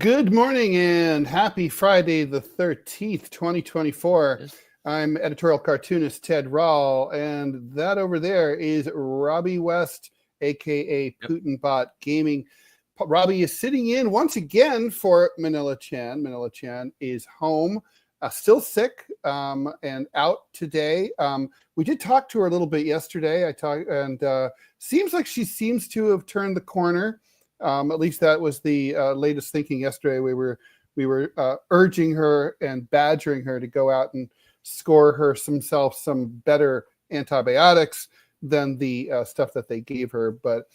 Good morning and happy Friday the 13th, 2024. Yes. I'm editorial cartoonist Ted Rall, and that over there is Robby West, aka Putinbot Gaming. Robby is sitting in once again for Manila Chan. Manila Chan is home, still sick, and out today. We did talk to her a little bit yesterday. Seems like she seems to have turned the corner. At least that was the latest thinking yesterday. We were urging her and badgering her to go out and score herself some better antibiotics than the stuff that they gave her. But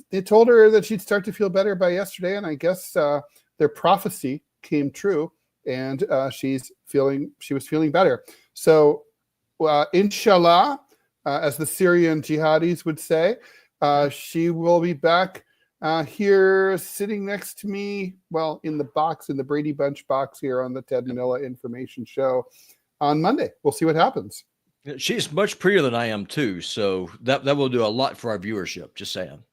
they told her that she'd start to feel better by yesterday, and I guess their prophecy came true, and she was feeling better. So inshallah, as the Syrian jihadis would say, she will be back here sitting next to me, well, in the Brady Bunch box here on the Ted Manila Information Show on Monday. We'll see what happens. She's much prettier than I am too, so that will do a lot for our viewership, just saying.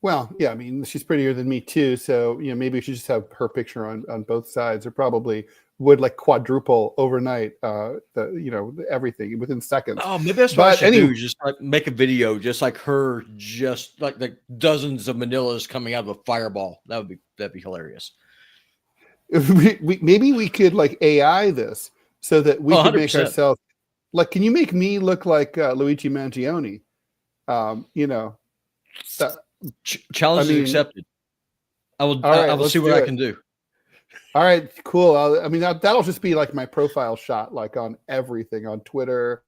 Well, yeah, I mean, she's prettier than me too, so maybe we should just have her picture on both sides. Or probably would like quadruple overnight everything within seconds. Oh, maybe that's what I should do, just like make a video just like her, just like the dozens of Manilas coming out of a fireball. That'd be hilarious. Maybe we could like AI this so that we could make ourselves like, can you make me look like Luigi Mangione? Challenge is accepted. I will see what I can do. All right, cool. That'll just be like my profile shot, like on everything, on Twitter,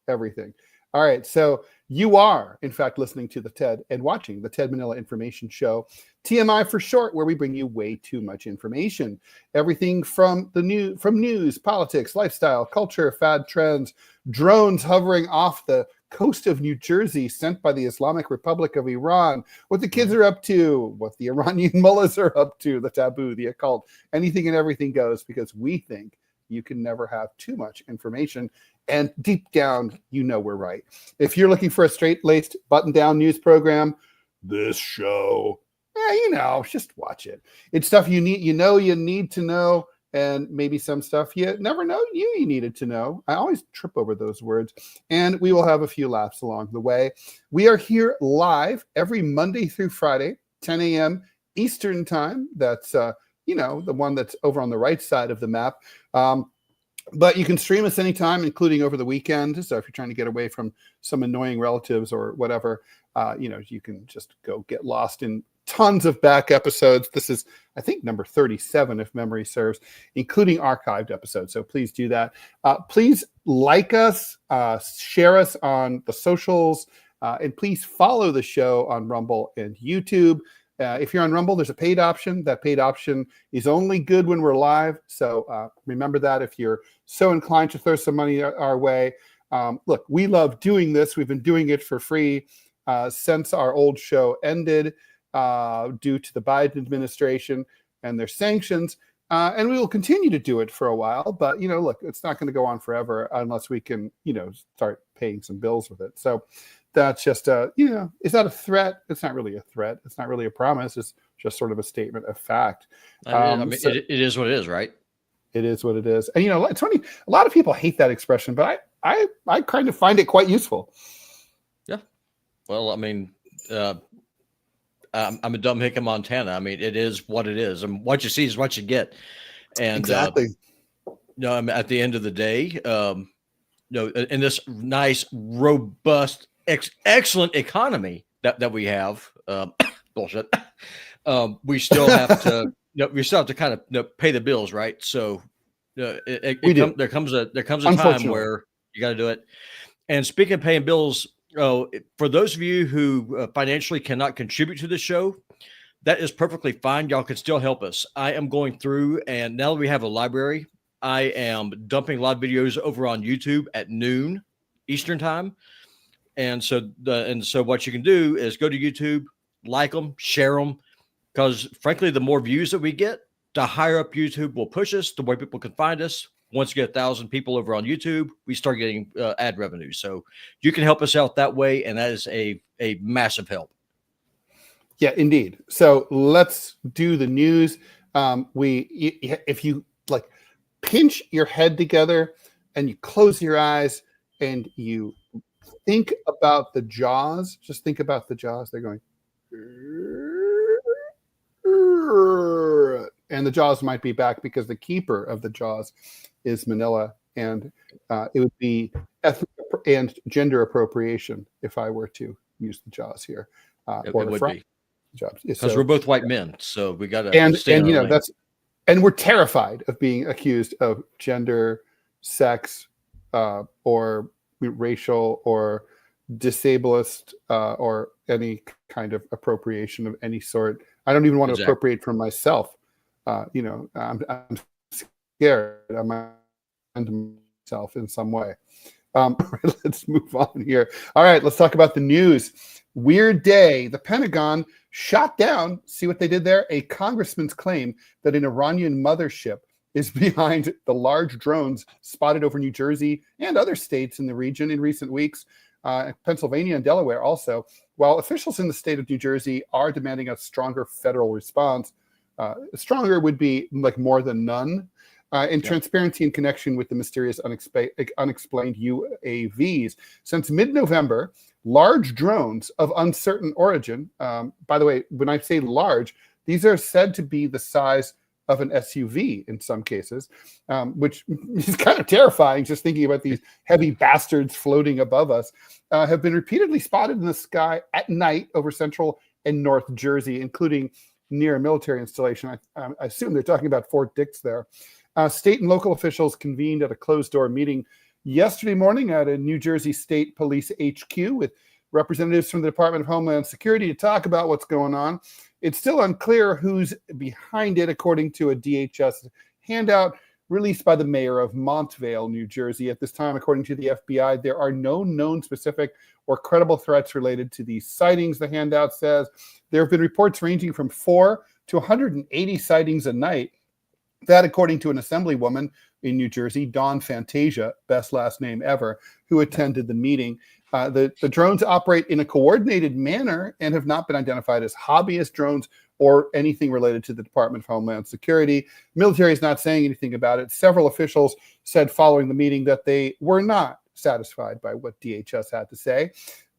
everything. All right, so you are, in fact, listening to the Ted and watching the Ted Manila Information Show, TMI for short, where we bring you way too much information. Everything from news, politics, lifestyle, culture, fad trends, drones hovering off the coast of New Jersey sent by the Islamic Republic of Iran, what the kids are up to, what the Iranian mullahs are up to, the taboo, the occult, anything and everything goes, because we think you can never have too much information. And deep down, we're right. If you're looking for a straight-laced, button-down news program, this show, just watch it. It's stuff you need to know, and maybe some stuff you never know you needed to know. I always trip over those words. And we will have a few laughs along the way. We are here live every Monday through Friday, 10 a.m. Eastern time. That's, the one that's over on the right side of the map. But you can stream us anytime, including over the weekend. So if you're trying to get away from some annoying relatives or whatever, you can just go get lost in tons of back episodes. This is, I think, number 37, if memory serves, including archived episodes. So please do that. Please like us, share us on the socials, and please follow the show on Rumble and YouTube. If you're on Rumble, there's a paid option. That paid option is only good when we're live. So remember that if you're so inclined to throw some money our way. Look, we love doing this. We've been doing it for free since our old show ended due to the Biden administration and their sanctions. And we will continue to do it for a while. But, look, it's not going to go on forever unless we can, start paying some bills with it. So that's just, is that a threat? It's not really a threat. It's not really a promise. It's just sort of a statement of fact. It is what it is, right? It is what it is. And, it's funny. A lot of people hate that expression, but I kind of find it quite useful. Yeah. Well, I'm a dumb hick in Montana. It is what it is. And what you see is what you get. And exactly. At the end of the day, in this nice, robust, excellent economy that we have, bullshit. We still have to kind of pay the bills, right? So there comes a time where you got to do it. And speaking of paying bills, for those of you who financially cannot contribute to the show, that is perfectly fine. Y'all can still help us. I am going through, and now that we have a library, I am dumping live videos over on YouTube at noon Eastern time. And so what you can do is go to YouTube, like them, share them, because frankly, the more views that we get, the higher up YouTube will push us, the more people can find us. Once you get 1,000 people over on YouTube, we start getting ad revenue. So you can help us out that way, and that is a massive help. Yeah, indeed. So let's do the news. If you like pinch your head together and you close your eyes and you think about the jaws, just think about the jaws. They're going, and the jaws might be back because the keeper of the jaws is Manila, and it would be ethnic and gender appropriation if I were to use the jaws here. It would be. Because we're both white men, so we got to stay in our lane. And we're terrified of being accused of gender, sex, or racial or disablest or any kind of appropriation of any sort. I don't even want to appropriate from myself. I'm scared. I'm myself in some way. Let's move on here. All right, let's talk about the news. Weird day. The Pentagon shot down, see what they did there? A congressman's claim that an Iranian mothership is behind the large drones spotted over New Jersey and other states in the region in recent weeks, Pennsylvania and Delaware also, while officials in the state of New Jersey are demanding a stronger federal response. Stronger would be like more than none. Transparency in connection with the mysterious unexplained UAVs. Since mid-November, large drones of uncertain origin, by the way, when I say large, these are said to be the size of an SUV in some cases, which is kind of terrifying just thinking about these heavy bastards floating above us, have been repeatedly spotted in the sky at night over central and North Jersey, including near a military installation. I assume they're talking about Fort Dix there. State and local officials convened at a closed-door meeting yesterday morning at a New Jersey State Police HQ with representatives from the Department of Homeland Security to talk about what's going on. It's still unclear who's behind it, according to a DHS handout released by the mayor of Montvale, New Jersey. At this time, according to the FBI, there are no known specific or credible threats related to these sightings, the handout says. There have been reports ranging from 4 to 180 sightings a night. That, according to an assemblywoman in New Jersey, Dawn Fantasia, best last name ever, who attended the meeting. The drones operate in a coordinated manner and have not been identified as hobbyist drones or anything related to the Department of Homeland Security. Military is not saying anything about it. Several officials said following the meeting that they were not satisfied by what DHS had to say.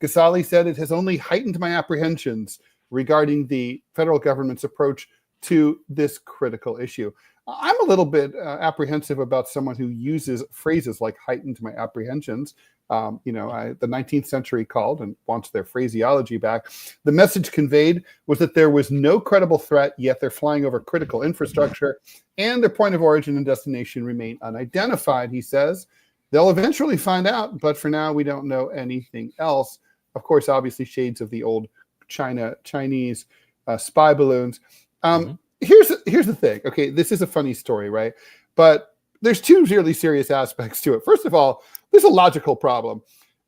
Gasali said, "It has only heightened my apprehensions regarding the federal government's approach to this critical issue." I'm a little bit apprehensive about someone who uses phrases like heightened my apprehensions. The 19th century called and wants their phraseology back. The message conveyed was that there was no credible threat, yet they're flying over critical infrastructure and their point of origin and destination remain unidentified, he says. They'll eventually find out, but for now, we don't know anything else. Of course, obviously, shades of the old Chinese spy balloons. Here's the thing. Okay, this is a funny story, right? But there's two really serious aspects to it. First of all, there's a logical problem.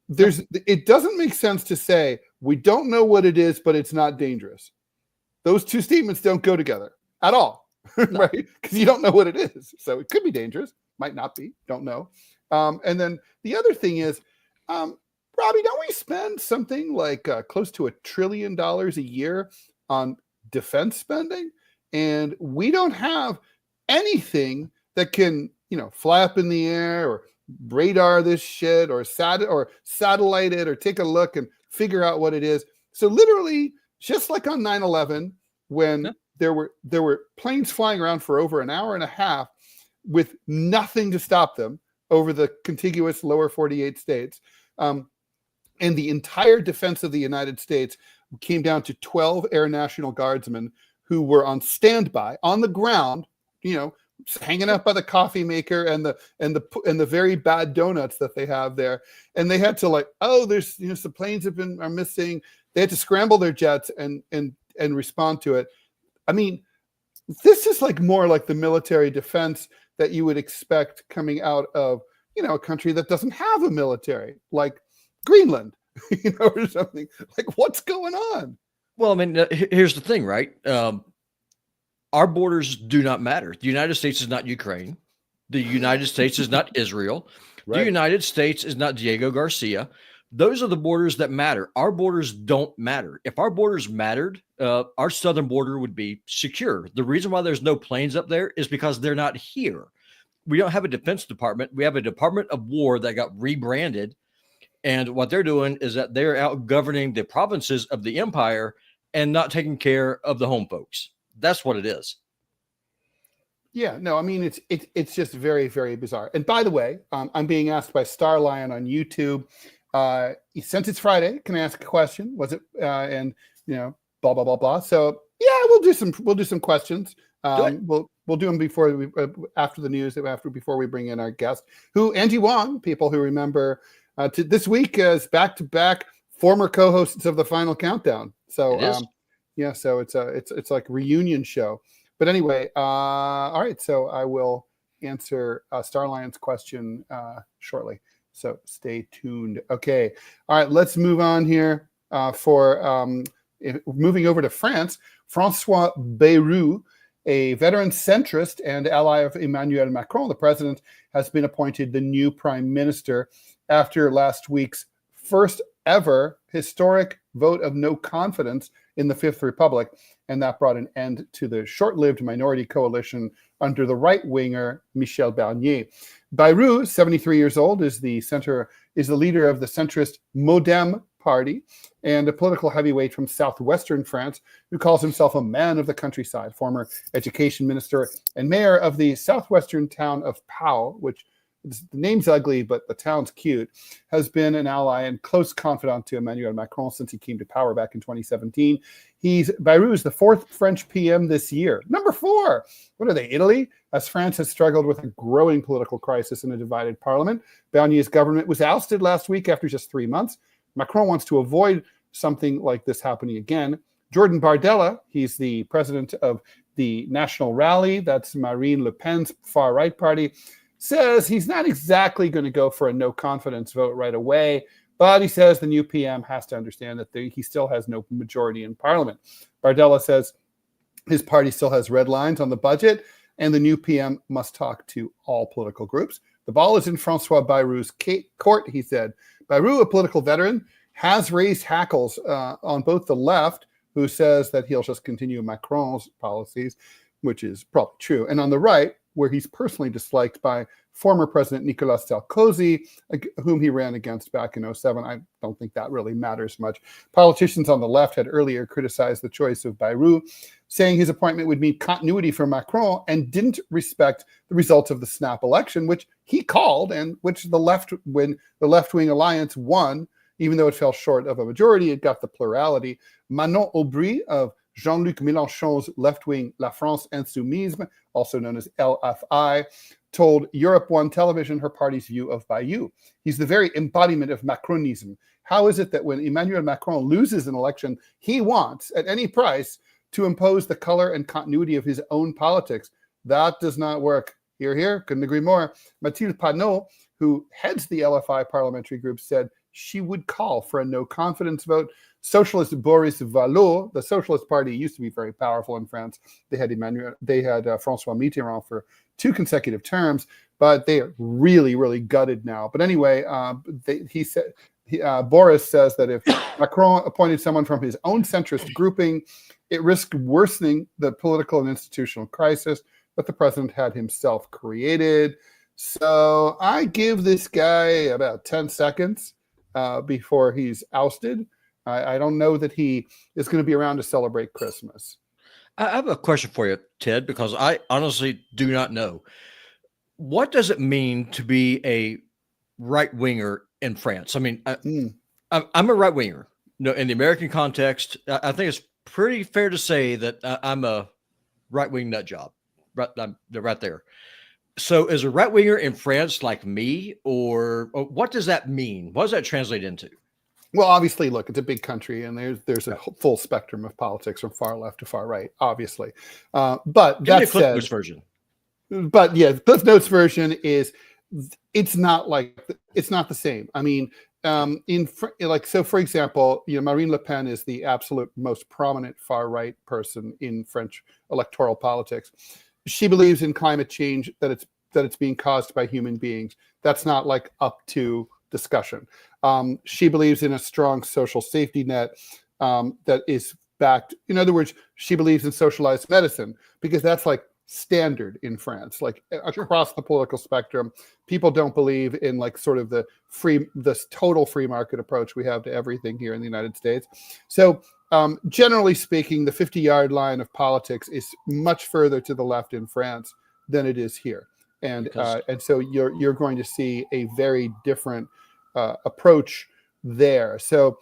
It doesn't make sense to say we don't know what it is, but it's not dangerous. Those two statements don't go together at all, right? Because you don't know what it is. So it could be dangerous, might not be, don't know. And then the other thing is, Robby, don't we spend something like close to $1 trillion a year on defense spending? And we don't have anything that can, fly up in the air or radar this shit or satellite it or take a look and figure out what it is. So literally, just like on 9/11, when there were planes flying around for over an hour and a half with nothing to stop them over the contiguous lower 48 states, and the entire defense of the United States came down to 12 Air National Guardsmen who were on standby on the ground, hanging out by the coffee maker and the very bad donuts that they have there. And they had to there's some planes are missing. They had to scramble their jets and respond to it. I mean, this is more like the military defense that you would expect coming out of a country that doesn't have a military, like Greenland, or something. What's going on? Well, I mean, here's the thing, right? Our borders do not matter. The United States is not Ukraine. The United States is not Israel. Right. The United States is not Diego Garcia. Those are the borders that matter. Our borders don't matter. If our borders mattered, our southern border would be secure. The reason why there's no planes up there is because they're not here. We don't have a defense department. We have a Department of War that got rebranded. And what they're doing is that they're out governing the provinces of the empire and not taking care of the home folks. That's what it is. Yeah, no, I mean, it's just very, very bizarre. And by the way, I'm being asked by Starlion on YouTube, since it's Friday, can I ask a question? Was it, and blah, blah, blah, blah. So yeah, we'll do some questions. We'll do them after the news, before we bring in our guest, who Angie Wong, people who remember this week as back-to-back former co-hosts of the Final Countdown. So so it's like a reunion show. But anyway, all right. So I will answer Starlion's question shortly. So stay tuned. Okay. All right. Let's move on here moving over to France. François Bayrou, a veteran centrist and ally of Emmanuel Macron, the president, has been appointed the new prime minister after last week's first ever historic vote of no confidence in the Fifth Republic. And that brought an end to the short-lived minority coalition under the right-winger Michel Barnier. Bayrou, 73 years old, is the leader of the centrist Modem party and a political heavyweight from southwestern France who calls himself a man of the countryside, former education minister and mayor of the southwestern town of Pau, which the name's ugly, but the town's cute, has been an ally and close confidant to Emmanuel Macron since he came to power back in 2017. Bayrou is the fourth French PM this year. Number 4. What are they, Italy? As France has struggled with a growing political crisis and a divided parliament. Barnier's government was ousted last week after just 3 months. Macron wants to avoid something like this happening again. Jordan Bardella, he's the president of the National Rally, that's Marine Le Pen's far-right party, says he's not exactly going to go for a no-confidence vote right away, but he says the new PM has to understand that he still has no majority in parliament. Bardella says his party still has red lines on the budget, and the new PM must talk to all political groups. The ball is in François Bayrou's court, he said. Bayrou, a political veteran, has raised hackles on both the left, who says that he'll just continue Macron's policies, which is probably true, and on the right, where he's personally disliked by former President Nicolas Sarkozy, whom he ran against back in 2007. I don't think that really matters much. Politicians on the left had earlier criticized the choice of Bayrou, saying his appointment would mean continuity for Macron and didn't respect the results of the snap election, which he called and which when the left-wing alliance won, even though it fell short of a majority, it got the plurality. Manon Aubry of Jean-Luc Mélenchon's left-wing La France Insoumise, also known as LFI, told Europe 1 Television her party's view of Bayrou. He's the very embodiment of Macronism. How is it that when Emmanuel Macron loses an election, he wants, at any price, to impose the color and continuity of his own politics? That does not work. Hear, hear, couldn't agree more. Mathilde Panot, who heads the LFI parliamentary group, said she would call for a no-confidence vote. Socialist Boris Vallaud, the Socialist Party used to be very powerful in France. They had François Mitterrand for 2 consecutive terms, but they are really, really gutted now. But anyway, Boris says that if Macron appointed someone from his own centrist grouping, it risked worsening the political and institutional crisis that the president had himself created. So I give this guy about 10 seconds before he's ousted. I don't know that he is going to be around to celebrate Christmas. I have a question for you, Ted, because I honestly do not know. What does it mean to be a right-winger in France? I mean, I'm a right-winger. In the American context, I think it's pretty fair to say that I'm a right-wing nut job. Right there. So is a right-winger in France like me, or what does that mean? What does that translate into? Well, obviously, look, it's a big country, and there's a full spectrum of politics from far left to far right, obviously. But Give me that a Cliff said, Notes version. But yeah, the Cliff Notes version is it's not the same. I mean, for example, Marine Le Pen is the absolute most prominent far right person in French electoral politics. She believes in climate change, that it's being caused by human beings. That's not up to discussion. She believes in a strong social safety net that is backed. In other words, she believes in socialized medicine because that's like standard in France, like across the political spectrum. People don't believe in like sort of this total free market approach we have to everything here in the United States. So generally speaking, the 50-yard line of politics is much further to the left in France than it is here. And so you're going to see a very different approach there. So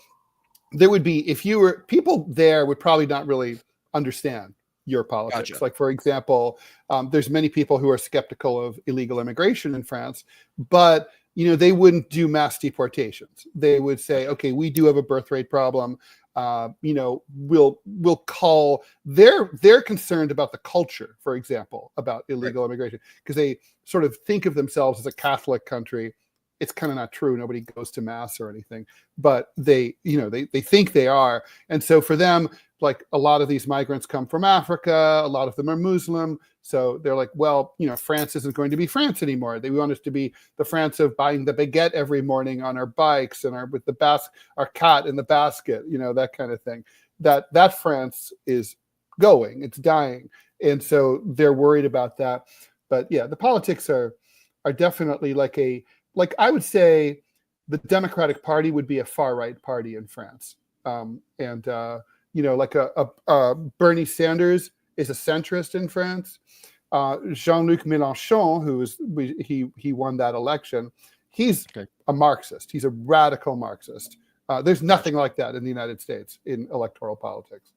there would be, if you were, people there would probably not really understand your politics. Gotcha. Like, for example, there's many people who are skeptical of illegal immigration in France, but they wouldn't do mass deportations. They would say, okay, we do have a birth rate problem. We'll call. They're concerned about the culture, for example, about illegal immigration, because they sort of think of themselves as a Catholic country. It's kind of not true. Nobody goes to mass or anything, but they think they are. And so for them, like, a lot of these migrants come from Africa. A lot of them are Muslim. So they're like, well, France isn't going to be France anymore. They want us to be the France of buying the baguette every morning on our bikes and with our cat in the basket, that kind of thing. That France is going, it's dying. And so they're worried about that. But yeah, the politics are definitely like I would say the Democratic Party would be a far right party in France. Like a Bernie Sanders is a centrist in France. Jean-Luc Mélenchon, he won that election. He's a Marxist. He's a radical Marxist. There's nothing like that in the United States in electoral politics.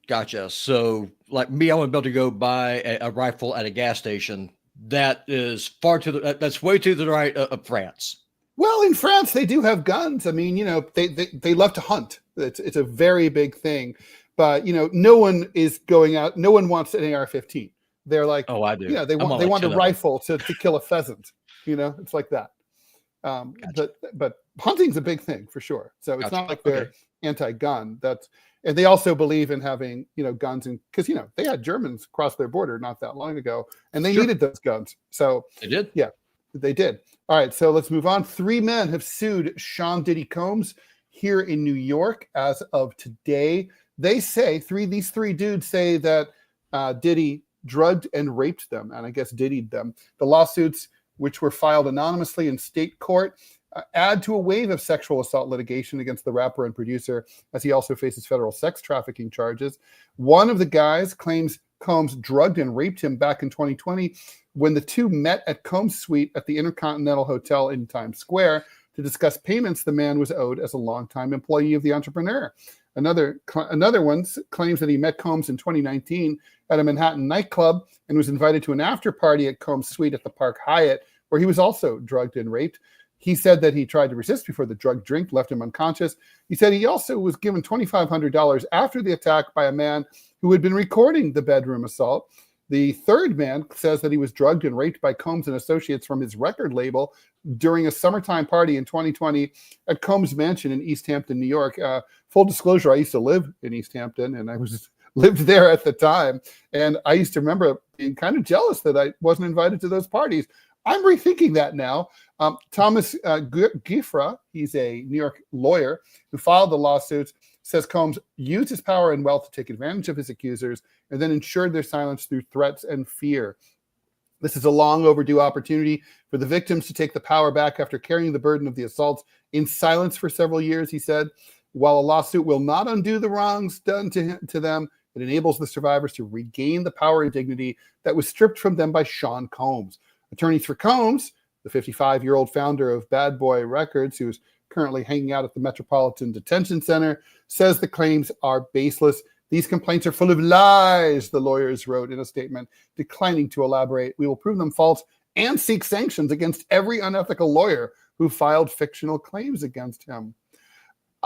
Gotcha. So, like me, I wouldn't be able to go buy a rifle at a gas station. That is that's way to the right of France. Well, in France, they do have guns. I mean, they love to hunt. It's a very big thing. But, no one is going out. No one wants an AR-15. They're like, oh, I do. Yeah, they want a rifle to kill a pheasant. It's like that. Gotcha. But hunting's a big thing for sure. So it's not like they're anti-gun. And they also believe in having, guns, because they had Germans cross their border not that long ago, and they needed those guns. So they did. Yeah, they did. All right, so let's move on. 3 men have sued Sean Diddy Combs here in New York as of today. They say these three dudes say that Diddy drugged and raped them, and I guess Diddy'd them. The lawsuits, which were filed anonymously in state court, add to a wave of sexual assault litigation against the rapper and producer, as he also faces federal sex trafficking charges. One of the guys claims Combs drugged and raped him back in 2020 when the two met at Combs' suite at the Intercontinental Hotel in Times Square to discuss payments the man was owed as a longtime employee of the entrepreneur. Another one claims that he met Combs in 2019 at a Manhattan nightclub and was invited to an after party at Combs' suite at the Park Hyatt, where he was also drugged and raped. He said that he tried to resist before the drug drink left him unconscious. He said he also was given $2,500 after the attack by a man who had been recording the bedroom assault. The third man says that he was drugged and raped by Combs and associates from his record label during a summertime party in 2020 at Combs' mansion in East Hampton, New York. Full disclosure, I used to live in East Hampton, and I lived there at the time. And I used to remember being kind of jealous that I wasn't invited to those parties. I'm rethinking that now. Thomas Giffra, he's a New York lawyer who filed the lawsuits, says Combs used his power and wealth to take advantage of his accusers and then ensured their silence through threats and fear. This is a long overdue opportunity for the victims to take the power back after carrying the burden of the assaults in silence for several years, he said. While a lawsuit will not undo the wrongs done to them, it enables the survivors to regain the power and dignity that was stripped from them by Sean Combs. Attorneys for Combs, the 55-year-old founder of Bad Boy Records, who is currently hanging out at the Metropolitan Detention Center, says the claims are baseless. These complaints are full of lies, the lawyers wrote in a statement, declining to elaborate. We will prove them false and seek sanctions against every unethical lawyer who filed fictional claims against him.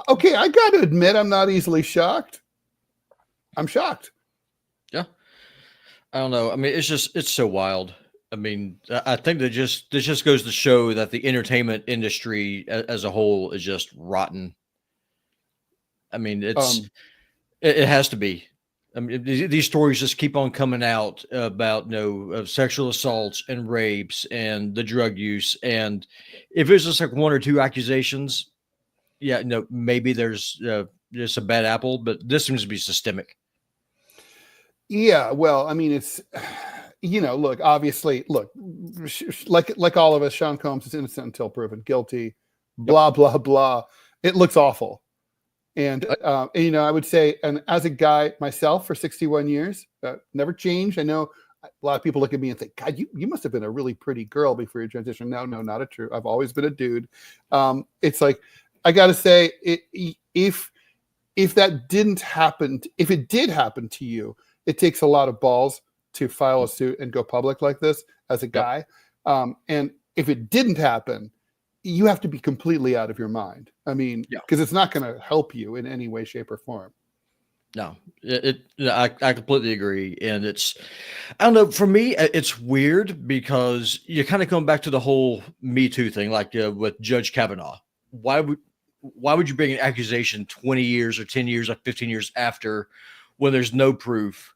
Okay, I got to admit, I'm not easily shocked. I'm shocked. Yeah. I don't know. I mean, it's so wild. I mean, I think this just goes to show that the entertainment industry as a whole is just rotten. I mean, it has to be. I mean, these stories just keep on coming out about, sexual assaults and rapes and the drug use. And if it's just like one or two accusations, yeah, maybe there's just a bad apple, but this seems to be systemic. Yeah, well, I mean, it's, look, obviously, like all of us, Sean Combs is innocent until proven guilty, blah, blah, blah. It looks awful. And, I would say, and as a guy myself for 61 years, never changed. I know a lot of people look at me and think, God, you must have been a really pretty girl before your transition. No, not a true. I've always been a dude. It's like, I got to say, if that didn't happen, if it did happen to you, it takes a lot of balls to file a suit and go public like this as a guy. And if it didn't happen, you have to be completely out of your mind. I mean, because it's not going to help you in any way, shape, or form. No, I completely agree. And I don't know, for me, it's weird because you're kind of going back to the whole Me Too thing, like with Judge Kavanaugh. Why would you bring an accusation 20 years or 10 years or 15 years after when there's no proof?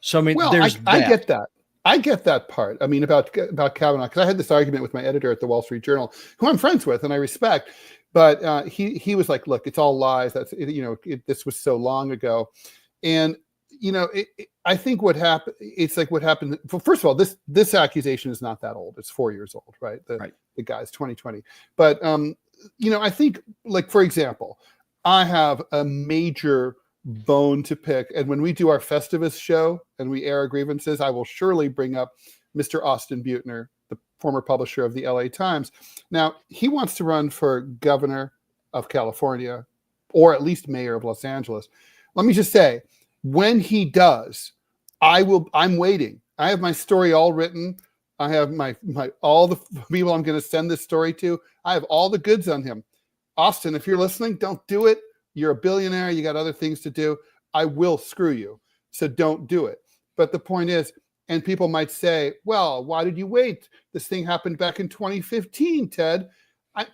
So, I mean, I get that. I get that part. I mean, about Kavanaugh, because I had this argument with my editor at the Wall Street Journal, who I'm friends with and I respect, but he was like, "Look, it's all lies. This was so long ago," and I think what happened. It's like what happened. Well, first of all, this accusation is not that old. It's 4 years old, right? The guy's 2020, but I think, like, for example, I have a major bone to pick, and when we do our Festivus show and we air our grievances, I will surely bring up Mr. Austin Butner, the former publisher of the LA Times. Now, he wants to run for governor of California, or at least mayor of Los Angeles. Let me just say, when he does, I'm waiting. I have my story all written. I have my all the people I'm going to send this story to. I have all the goods on him. Austin, if you're listening, don't do it. You're a billionaire. You got other things to do. I will screw you. So don't do it. But the point is, and people might say, well, why did you wait? This thing happened back in 2015, Ted.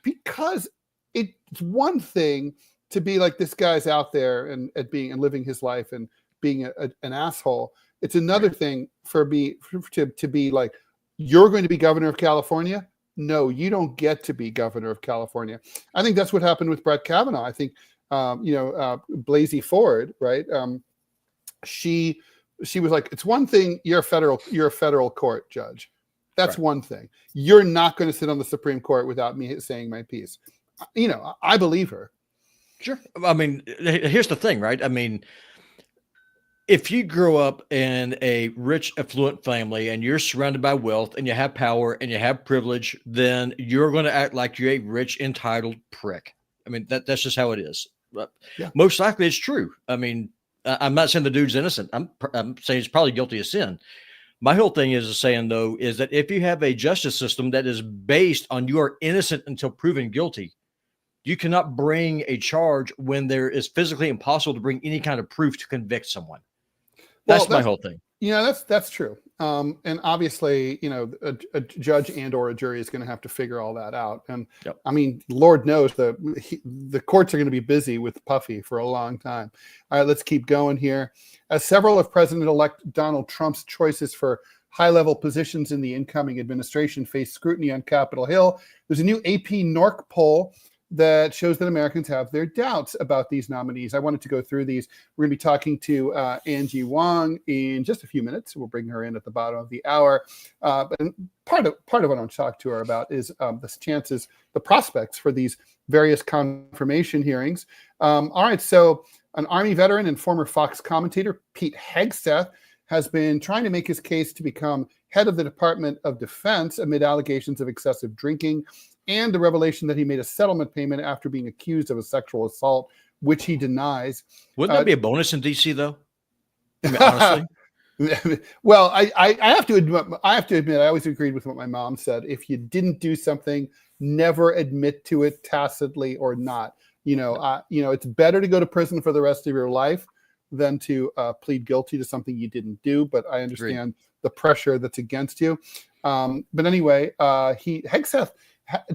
Because it's one thing to be like, this guy's out there and living his life and being an asshole. It's another thing for me to be like, you're going to be governor of California? No, you don't get to be governor of California. I think that's what happened with Brett Kavanaugh. I think Blasey Ford, right? She was like, it's one thing, you're a federal court judge. That's one thing. You're not going to sit on the Supreme Court without me saying my piece. I believe her. Sure. I mean, here's the thing, right? I mean, if you grow up in a rich, affluent family and you're surrounded by wealth and you have power and you have privilege, then you're going to act like you're a rich, entitled prick. I mean, that's just how it is. Most likely it's true. I mean, I'm not saying the dude's innocent. I'm saying he's probably guilty of sin. My whole thing is saying, though, is that if you have a justice system that is based on you are innocent until proven guilty, you cannot bring a charge when there is physically impossible to bring any kind of proof to convict someone. That's my whole thing. That's true. And obviously, a judge and or a jury is going to have to figure all that out. And I mean, Lord knows the courts are going to be busy with Puffy for a long time. All right, let's keep going here. As several of President-elect Donald Trump's choices for high-level positions in the incoming administration face scrutiny on Capitol Hill, there's a new AP NORC poll that shows that Americans have their doubts about these nominees. I wanted to go through these. We're going to be talking to Angie Wong in just a few minutes. We'll bring her in at the bottom of the hour. But part of what I want to talk to her about is the prospects for these various confirmation hearings. All right, so an Army veteran and former Fox commentator, Pete Hegseth, has been trying to make his case to become head of the Department of Defense amid allegations of excessive drinking and the revelation that he made a settlement payment after being accused of a sexual assault, which he denies. Wouldn't that be a bonus in DC, though? I mean, honestly. Well, I have to admit, I always agreed with what my mom said. If you didn't do something, never admit to it tacitly or not. It's better to go to prison for the rest of your life than to plead guilty to something you didn't do. But I understand the pressure that's against you. But anyway, Hegseth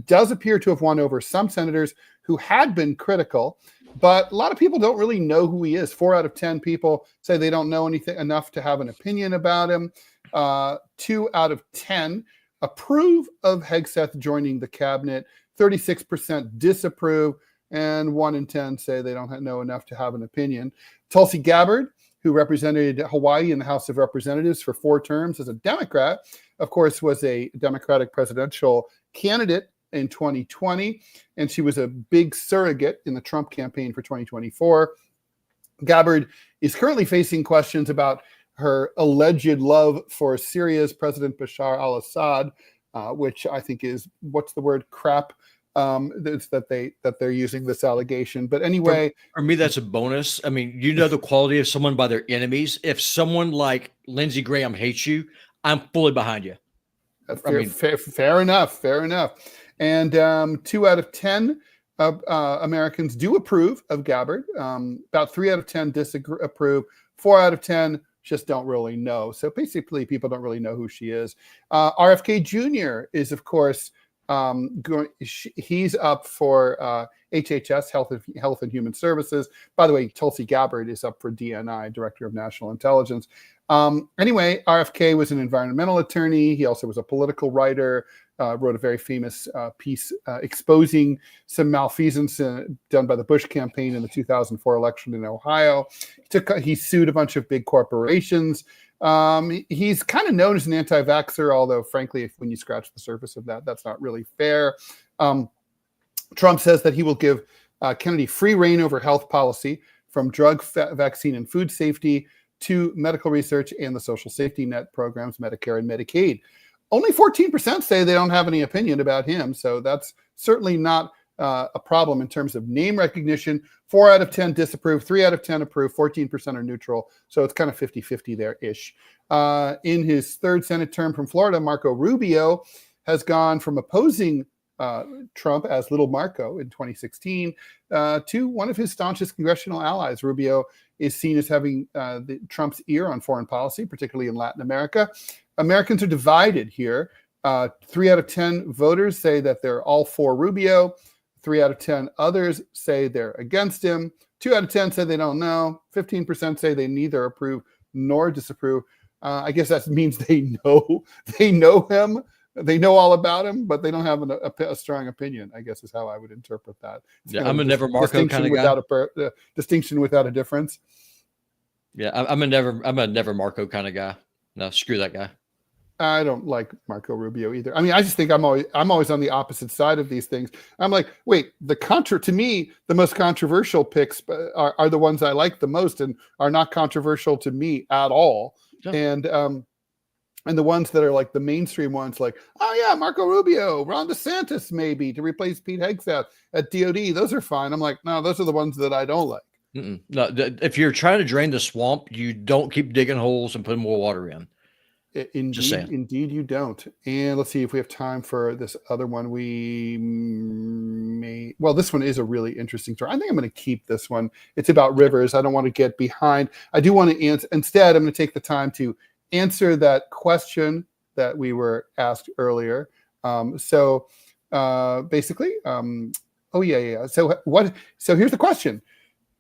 does appear to have won over some senators who had been critical, but a lot of people don't really know who he is. 4 out of 10 people say they don't know anything enough to have an opinion about him. 2 out of 10 approve of Hegseth joining the cabinet. 36% disapprove, and 1 in 10 say they don't know enough to have an opinion. Tulsi Gabbard, who represented Hawaii in the House of Representatives for 4 terms as a Democrat, of course, was a Democratic presidential candidate in 2020, and she was a big surrogate in the Trump campaign for 2024. Gabbard is currently facing questions about her alleged love for Syria's President Bashar al-Assad, which I think is, what's the word, crap, that they're using this allegation. But anyway, for me, that's a bonus. I mean, you know the quality of someone by their enemies. If someone like Lindsey Graham hates you, I'm fully behind you. Fair enough. And 2 out of 10 Americans do approve of Gabbard. About 3 out of 10 disapprove. 4 out of 10 just don't really know. So basically, people don't really know who she is. RFK Jr. is, of course, he's up for HHS, Health and Human Services. By the way, Tulsi Gabbard is up for DNI, Director of National Intelligence. Anyway, RFK was an environmental attorney. He also was a political writer, wrote a very famous piece exposing some malfeasance done by the Bush campaign in the 2004 election in Ohio. He sued a bunch of big corporations. He's kind of known as an anti-vaxxer, although frankly, when you scratch the surface of that, that's not really fair. Trump says that he will give Kennedy free reign over health policy, from drug, vaccine, and food safety to medical research and the social safety net programs, Medicare and Medicaid. Only 14% say they don't have any opinion about him, so that's certainly not a problem in terms of name recognition. 4 out of 10 disapprove, 3 out of 10 approve, 14% are neutral. So it's kind of 50-50 there-ish. In his 3rd Senate term from Florida, Marco Rubio has gone from opposing Trump as Little Marco in 2016 to one of his staunchest congressional allies. Rubio is seen as having Trump's ear on foreign policy, particularly in Latin America. Americans are divided here. 3 out of 10 voters say that they're all for Rubio. 3 out of 10 others say they're against him. 2 out of 10 say they don't know. 15% say they neither approve nor disapprove. I guess that means they know him. They know all about him, but they don't have a strong opinion, I guess is how I would interpret that. Yeah, I'm a never Marco kind of guy. Distinction without a difference. Yeah, I'm a never Marco kind of guy. No, screw that guy. I don't like Marco Rubio either. I mean, I just think I'm always on the opposite side of these things. I'm like, wait, to me, the most controversial picks are the ones I like the most and are not controversial to me at all. Yeah. And the ones that are like the mainstream ones, like, oh yeah, Marco Rubio, Ron DeSantis maybe to replace Pete Hegseth at DOD, those are fine. I'm like, no, those are the ones that I don't like. No, if you're trying to drain the swamp, you don't keep digging holes and putting more water in. Indeed, you don't. And let's see if we have time for this other one. This one is a really interesting story. I think I'm going to keep this one. It's about rivers. I don't want to get behind. I do want to answer. Instead, I'm going to take the time to answer that question that we were asked earlier. So here's the question.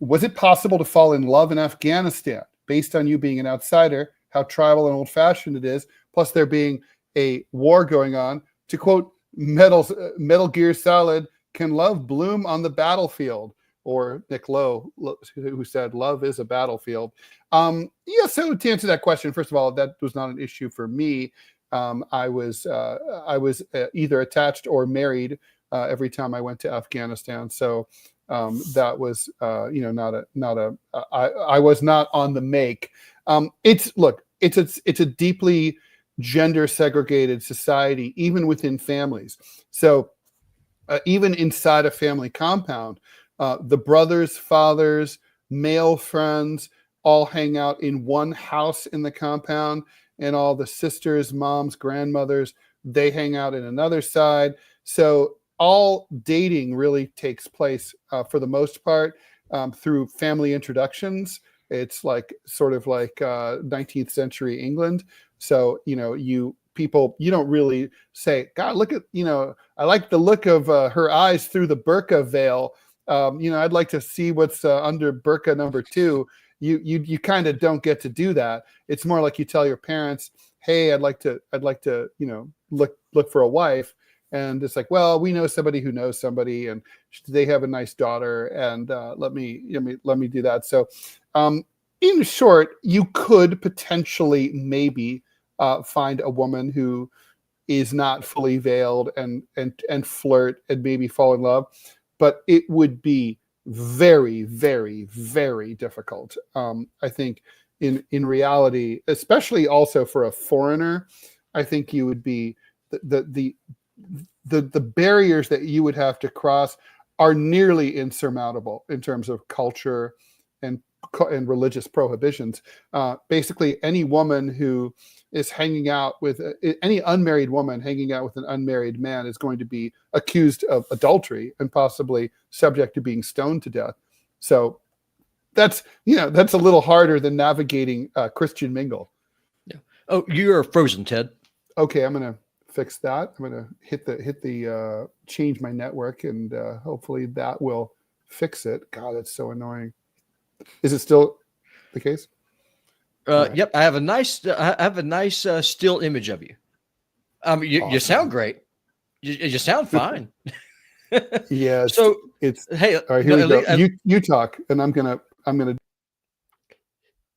Was it possible to fall in love in Afghanistan based on you being an outsider, how tribal and old-fashioned it is, plus there being a war going on? To quote Metal Gear Solid, can love bloom on the battlefield? Or Nick Lowe, who said, love is a battlefield. So to answer that question, first of all, that was not an issue for me. I was either attached or married every time I went to Afghanistan. So that was, I was not on the make. It's a deeply gender segregated society, even within families. So even inside a family compound, the brothers, fathers, male friends all hang out in one house in the compound, and all the sisters, moms, grandmothers, they hang out in another side. So all dating really takes place for the most part through family introductions. It's like sort of like 19th century England. So, you people, you don't really say, God, look at, I like the look of her eyes through the burqa veil. I'd like to see what's under burqa number 2. You kind of don't get to do that. It's more like you tell your parents, hey, I'd like to, look for a wife. And it's like, well, we know somebody who knows somebody, and they have a nice daughter, and let me do that. So, in short, you could potentially maybe find a woman who is not fully veiled and flirt and maybe fall in love, but it would be very, very, very difficult. I think in reality, especially also for a foreigner, I think you would be the barriers that you would have to cross are nearly insurmountable in terms of culture and religious prohibitions. Basically, any woman who is hanging out with any unmarried woman hanging out with an unmarried man is going to be accused of adultery and possibly subject to being stoned to death. So that's a little harder than navigating Christian mingle. Yeah. Oh, you're frozen, Ted. Okay, I'm gonna fix that. I'm gonna hit the change my network, and hopefully that will fix it. God, that's so annoying. Is it still the case? Right. Yep, I have a nice still image of you. Awesome. You sound great. You sound fine. Yeah. So it's hey. All right, here we go. You talk, and I'm gonna.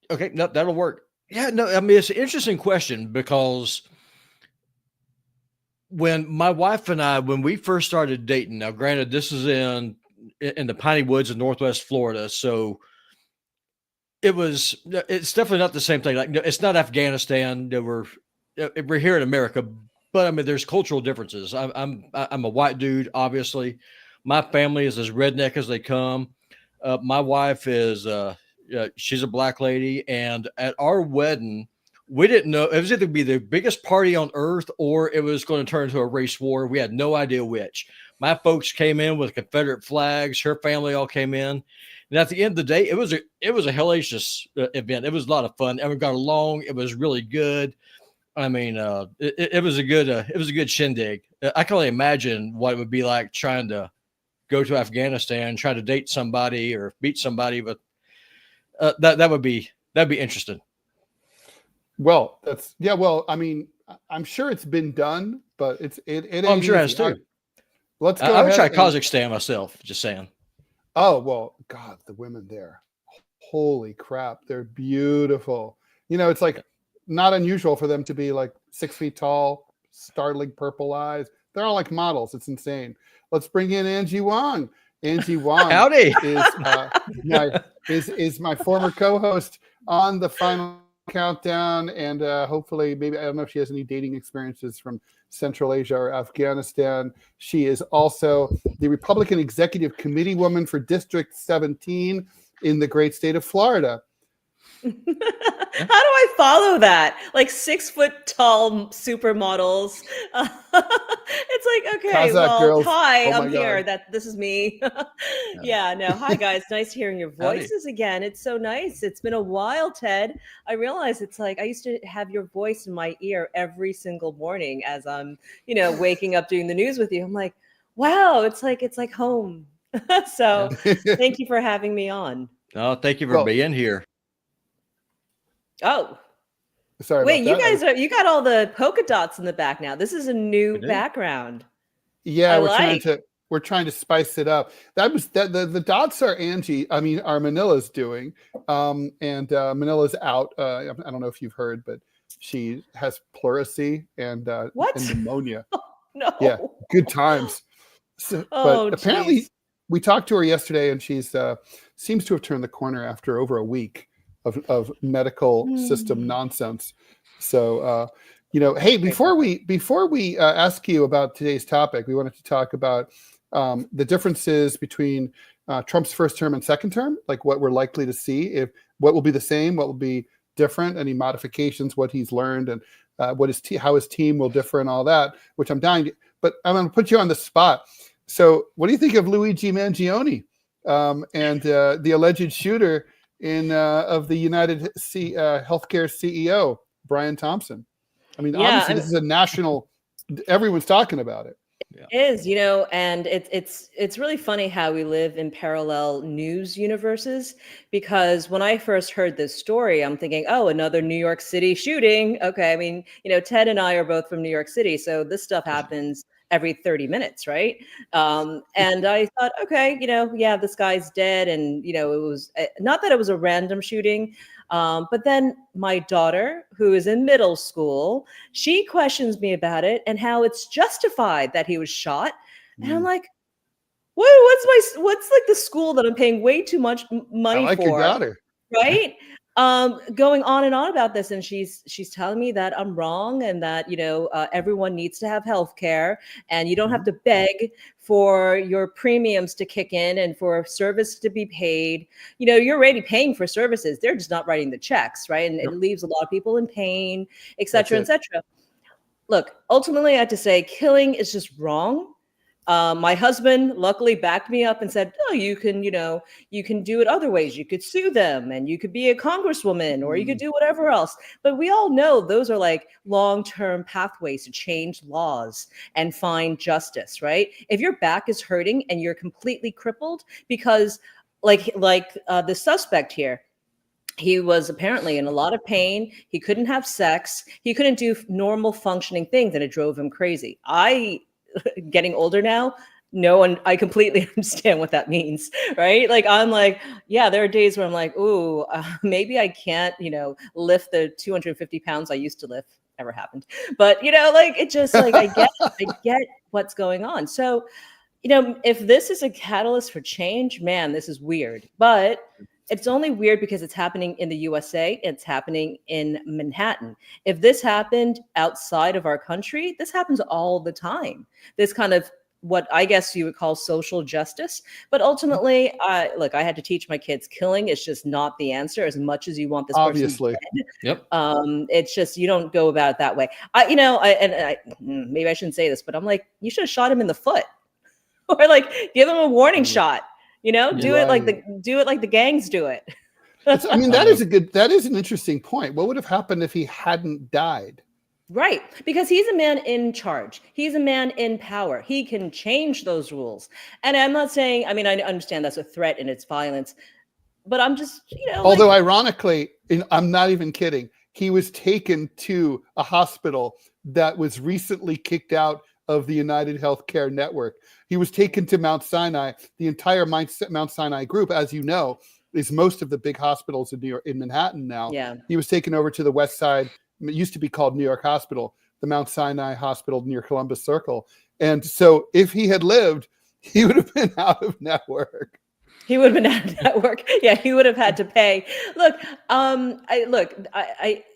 Okay, no, that'll work. Yeah, no, I mean, it's an interesting question because when my wife and I, when we first started dating, now granted, this is in the piney woods of Northwest Florida, so it's definitely not the same thing. Like, it's not Afghanistan. We're here in America, but I mean, there's cultural differences. I'm a white dude, obviously. My family is as redneck as they come. My wife is she's a black lady, and at our wedding, we didn't know it was either be the biggest party on earth or it was going to turn into a race war. We had no idea which. My folks came in with Confederate flags. Her family all came in. And at the end of the day, it was a hellacious event. It was a lot of fun. Everyone got along. It was really good. I mean, it was a good shindig. I can only imagine what it would be like trying to go to Afghanistan, try to date somebody or meet somebody, but that'd be interesting. Well, well, I mean, I'm sure it's been done, but I'm sure it has too. Let's go. I would try Kazakhstan myself. Just saying. Oh, well, God, the women there, holy crap, they're beautiful. It's like not unusual for them to be like 6 feet tall, startling purple eyes. They're all like models. It's insane. Let's bring in Angie Wong. Angie Wong Howdy. is my former co-host on the Final Countdown, and hopefully, maybe, I don't know if she has any dating experiences from Central Asia or Afghanistan. She is also the Republican Executive Committee woman for District 17 in the great state of Florida. How do I follow that? Like 6 foot tall supermodels. It's like, okay, Kazakh well, girls. hi, Oh I'm here. This is me. Yeah, no. Hi guys. Nice hearing your voices again. It's so nice. It's been a while, Ted. I realize it's like I used to have your voice in my ear every single morning as I'm, waking up doing the news with you. I'm like, wow, it's like home. So thank you for having me on. Oh, thank you for being here. Oh, sorry. Wait, you got all the polka dots in the back now. This is a new background. Yeah, we're trying to spice it up. The dots are are Manila's doing. And Manila's out. I don't know if you've heard, but she has pleurisy and pneumonia. Oh, no. Yeah, good times. So, but apparently we talked to her yesterday, and she's seems to have turned the corner after over a week of medical system nonsense. So, hey, before we ask you about today's topic, we wanted to talk about the differences between Trump's first term and second term, like what we're likely to see, what will be the same, what will be different, any modifications, what he's learned, and how his team will differ and all that, which I'm dying to, but I'm going to put you on the spot. So what do you think of Luigi Mangione and the alleged shooter of the United Healthcare CEO, Brian Thompson? I mean, Yeah, obviously, this is a national. Everyone's talking about it. it is, you know, and it's really funny how we live in parallel news universes, because when I first heard this story, I'm thinking, oh, another New York City shooting. Okay, I mean, you know, Ted and I are both from New York City, so this stuff happens every 30 minutes, right? And I thought, okay, you know, yeah, this guy's dead, and you know, it was not that it was a random shooting. But then my daughter, who is in middle school, she questions me about it and how it's justified that he was shot. And I'm like, what's like the school that I'm paying way too much I money like your for, daughter. right? Going on and on about this, and she's telling me that I'm wrong, and that, you know, everyone needs to have health care, and you don't have to beg for your premiums to kick in and for service to be paid. You know, you're already paying for services, they're just not writing the checks, right? And it leaves a lot of people in pain, etc., etc. Look, ultimately, I have to say, killing is just wrong. My husband luckily backed me up and said, "Oh, you can, you know, you can do it other ways. You could sue them, and you could be a congresswoman, or you could do whatever else." But we all know those are like long-term pathways to change laws and find justice, right? If your back is hurting and you're completely crippled because, like the suspect here, he was apparently in a lot of pain. He couldn't have sex. He couldn't do normal functioning things, and it drove him crazy. Getting older now, I completely understand what that means, right? Like, I'm like, yeah, there are days where I'm like, ooh, maybe I can't, you know, lift the 250 pounds I used to lift. Never happened. But, you know, like, it just like, I get what's going on. So, you know, if this is a catalyst for change, man, this is weird. But it's only weird because it's happening in the USA. It's happening in Manhattan. If this happened outside of our country, this happens all the time. This kind of what I guess you would call social justice. But ultimately, look, I had to teach my kids killing is just not the answer as much as you want this Obviously. person dead. Yep. It's just, you don't go about it that way. Maybe I shouldn't say this, but I'm like, you should have shot him in the foot or like give him a warning shot. You know, do it like the gangs do it. I mean, that is an interesting point. What would have happened if he hadn't died? Right. Because he's a man in charge. He's a man in power. He can change those rules. And I'm not saying, I mean, I understand that's a threat and it's violence, but I'm just, you know. Although ironically, I'm not even kidding, he was taken to a hospital that was recently kicked out of the United Healthcare Network. He was taken to Mount Sinai. The entire Mount Sinai group, as you know, is most of the big hospitals in New York, in Manhattan now. Yeah. He was taken over to the West Side. It used to be called New York Hospital, the Mount Sinai Hospital near Columbus Circle. And so if he had lived, he would have been out of network. He would have been out of network. Yeah, he would have had to pay. Look,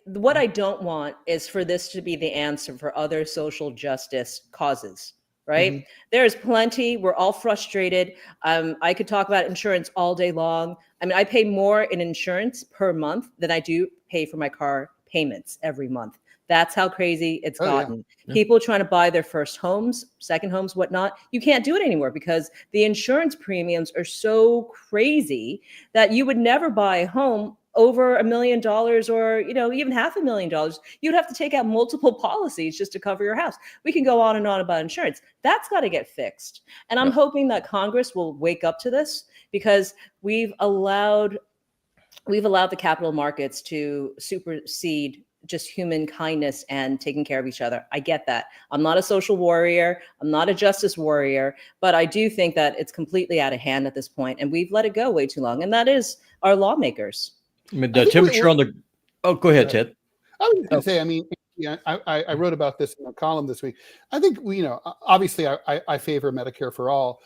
what I don't want is for this to be the answer for other social justice causes, right? Mm-hmm. There's plenty. We're all frustrated. I could talk about insurance all day long. I mean, I pay more in insurance per month than I do pay for my car payments every month. That's how crazy it's gotten. Yeah. People trying to buy their first homes, second homes, whatnot. You can't do it anymore because the insurance premiums are so crazy that you would never buy a home over $1 million or, you know, even $500,000. You'd have to take out multiple policies just to cover your house. We can go on and on about insurance. That's got to get fixed. And I'm hoping that Congress will wake up to this, because we've allowed the capital markets to supersede just human kindness and taking care of each other. I get that. I'm not a social warrior. I'm not a justice warrior, but I do think that it's completely out of hand at this point, and we've let it go way too long. And that is our lawmakers. I mean, the temperature on the. Oh, go ahead, Ted. I was going to say, I mean, yeah, I wrote about this in a column this week. I think obviously I favor Medicare for all,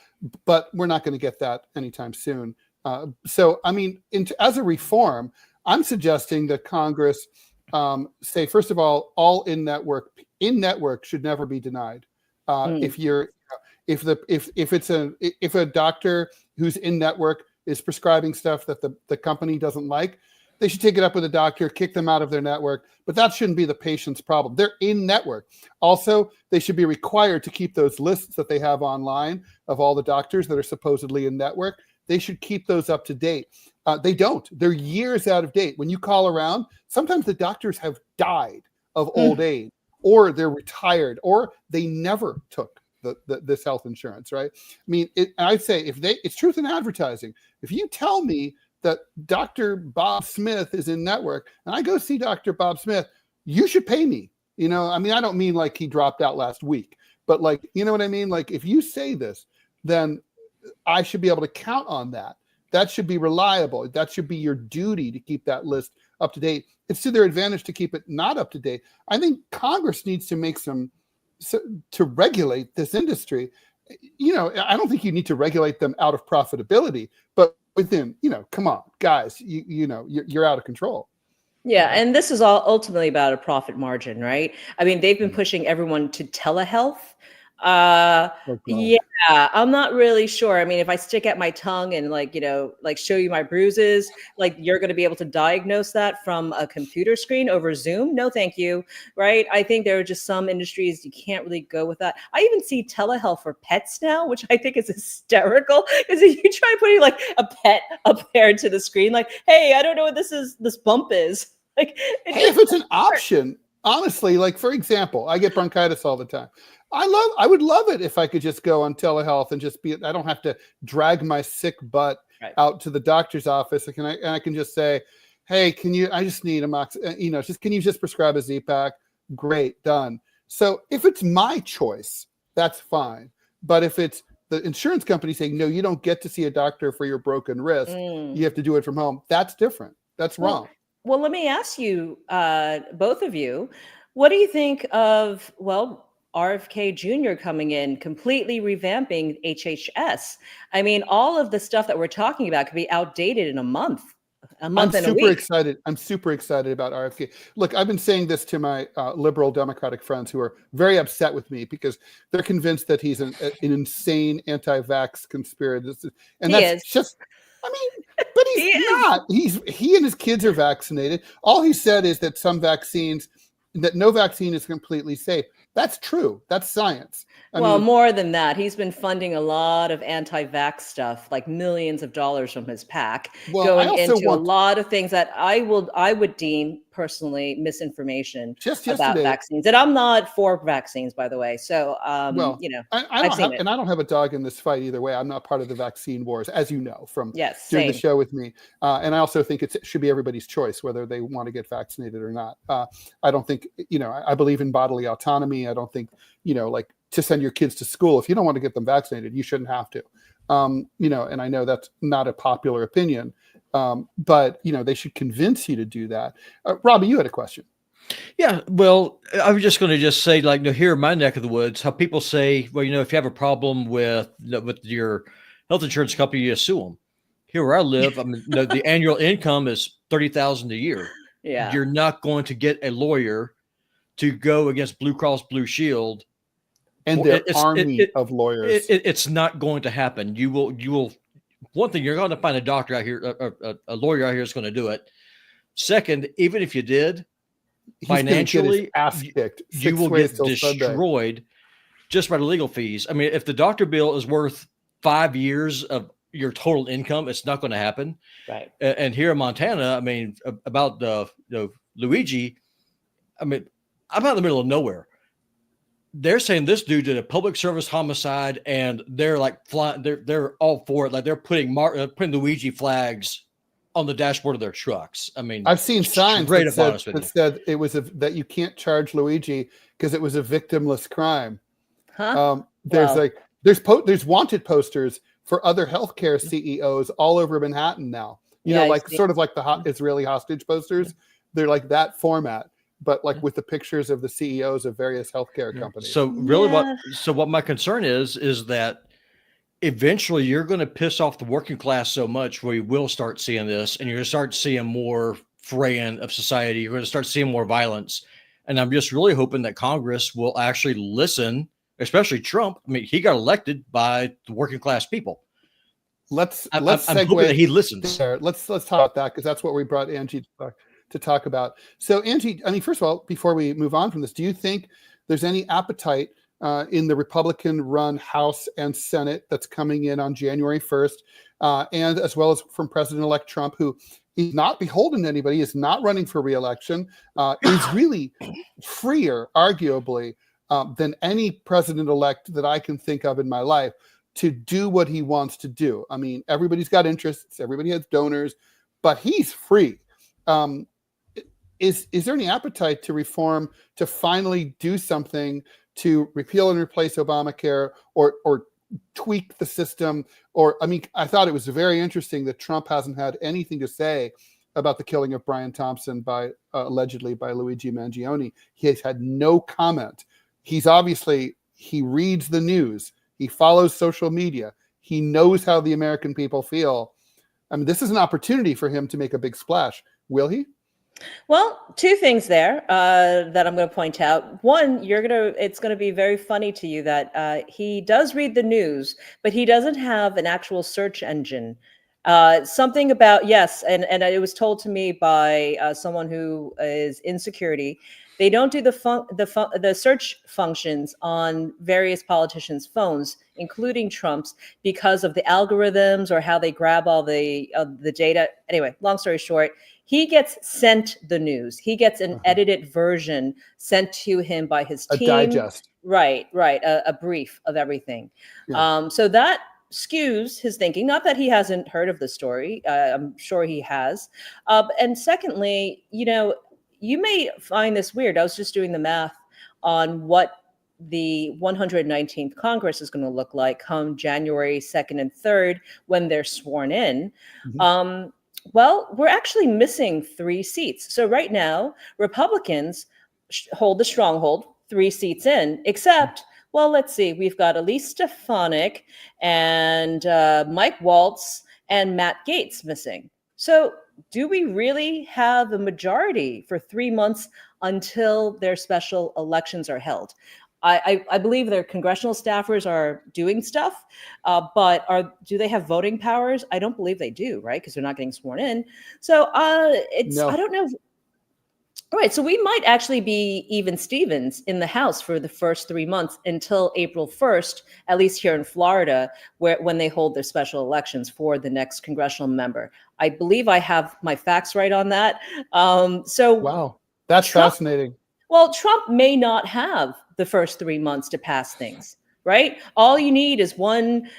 but we're not going to get that anytime soon. So, I mean, as a reform, I'm suggesting that Congress say, first of all in-network should never be denied. If a doctor who's in-network is prescribing stuff that the company doesn't like, they should take it up with the doctor, kick them out of their network. But that shouldn't be the patient's problem. They're in-network. Also, they should be required to keep those lists that they have online of all the doctors that are supposedly in-network. They should keep those up to date. They don't. They're years out of date. When you call around, sometimes the doctors have died of old age or they're retired, or they never took this health insurance, right? I mean, I'd say it's truth in advertising. If you tell me that Dr. Bob Smith is in network and I go see Dr. Bob Smith, you should pay me. You know, I mean, I don't mean like he dropped out last week, but like, you know what I mean? Like if you say this, then I should be able to count on that. That should be reliable. That should be your duty to keep that list up to date. It's to their advantage to keep it not up to date. I think Congress needs to make to regulate this industry. You know, I don't think you need to regulate them out of profitability, but within, you know, come on, guys, you know, you're out of control. Yeah, and this is all ultimately about a profit margin, right? I mean, they've been pushing everyone to telehealth. Yeah, I'm not really sure. I mean, if I stick out my tongue and like, you know, like show you my bruises, like you're going to be able to diagnose that from a computer screen over Zoom. No, thank you. Right. I think there are just some industries you can't really go with that. I even see telehealth for pets now, which I think is hysterical, because if you try putting like a pet up there into the screen, like, hey, I don't know what this bump is. Like, if it's an option, honestly, like for example, I get bronchitis all the time. I would love it if I could just go on telehealth and just I don't have to drag my sick butt out to the doctor's office. And I can just say, hey, I just need can you just prescribe a Z-Pak? Great, done. So if it's my choice, that's fine. But if it's the insurance company saying, no, you don't get to see a doctor for your broken wrist, you have to do it from home, that's different. That's wrong. Well, let me ask you, both of you, what do you think of, RFK Jr. coming in, completely revamping HHS? I mean, all of the stuff that we're talking about could be outdated in a month and a week. I'm super excited about RFK. Look, I've been saying this to my liberal Democratic friends who are very upset with me because they're convinced that he's an insane anti-vax conspirator. And I mean, but he's not. He and his kids are vaccinated. All he said is that that no vaccine is completely safe. That's true. That's science. I mean, more than that, he's been funding a lot of anti-vax stuff, like millions of dollars from his PAC, going into a lot of things that I would deem personally misinformation about vaccines. And I'm not for vaccines, by the way. So, you know, I don't have a dog in this fight either way. I'm not part of the vaccine wars, as you know, from doing the show with me. And I also think it should be everybody's choice whether they want to get vaccinated or not. I don't think, you know, I believe in bodily autonomy. I don't think, you know, like to send your kids to school, if you don't want to get them vaccinated, you shouldn't have to. You know, and I know that's not a popular opinion, but, you know, they should convince you to do that. Robby, you had a question. Yeah, well, I was just going to say, like, you know, here in my neck of the woods, how people say, well, you know, if you have a problem with your health insurance company, you sue them. Here where I live, I mean, the annual income is $30,000 a year. Yeah, you're not going to get a lawyer to go against Blue Cross Blue Shield and their army of lawyers. It's not going to happen. You will. One thing, you're going to find a doctor out here, a lawyer out here is going to do it. Second, even if you did, financially, you will get destroyed just by the legal fees. I mean, if the doctor bill is worth 5 years of your total income, it's not going to happen. Right. And here in Montana, I mean, about Luigi, I mean, I'm out in the middle of nowhere. They're saying this dude did a public service homicide, and they're like flying. They're all for it. Like they're putting Luigi flags on the dashboard of their trucks. I mean, I've seen signs that said it was that you can't charge Luigi because it was a victimless crime. Huh? There's wanted posters for other healthcare CEOs all over Manhattan now. You know, like sort of like the Israeli hostage posters. They're like that format, but like with the pictures of the CEOs of various healthcare companies. So really what my concern is that eventually you're going to piss off the working class so much where you will start seeing this, and you're going to start seeing more fraying of society. You're going to start seeing more violence. And I'm just really hoping that Congress will actually listen, especially Trump. I mean, he got elected by the working class people. I'm hoping that he listens. Let's talk about that, because that's what we brought Angie to talk about. So Angie, I mean, first of all, before we move on from this, do you think there's any appetite in the Republican-run House and Senate that's coming in on January 1st, and as well as from President-elect Trump, who is not beholden to anybody, is not running for re-election, is really freer, arguably, than any president-elect that I can think of in my life to do what he wants to do. I mean, everybody's got interests, everybody has donors, but he's free. Is there any appetite to reform, to finally do something to repeal and replace Obamacare, or tweak the system? Or, I mean, I thought it was very interesting that Trump hasn't had anything to say about the killing of Brian Thompson by allegedly by Luigi Mangione. He has had no comment. He's obviously, he reads the news, he follows social media, he knows how the American people feel. I mean, this is an opportunity for him to make a big splash. Will he? Well, two things there that I'm going to point out. One, it's going to be very funny to you that he does read the news, but he doesn't have an actual search engine. Something about, yes, and it was told to me by someone who is in security. They don't do the search functions on various politicians' phones, including Trump's, because of the algorithms or how they grab all the data. Anyway, long story short, he gets sent the news. He gets an edited version sent to him by his team. A digest. Right. A brief of everything. Yeah. So that skews his thinking. Not that he hasn't heard of the story. I'm sure he has. And secondly, you may find this weird. I was just doing the math on what the 119th Congress is going to look like come January 2nd and 3rd when they're sworn in. Mm-hmm. Well, we're actually missing 3 seats. So right now, Republicans hold the stronghold, 3 seats in, except, well, let's see, we've got Elise Stefanik and Mike Waltz and Matt Gaetz missing. So do we really have a majority for 3 months until their special elections are held? I believe their congressional staffers are doing stuff, but do they have voting powers? I don't believe they do, right? Because they're not getting sworn in. So no. I don't know. All right, so we might actually be even Stevens in the House for the first 3 months until April 1st, at least here in Florida, when they hold their special elections for the next congressional member. I believe I have my facts right on that. Wow, that's fascinating. Well, Trump may not have the first 3 months to pass things, right? All you need is one,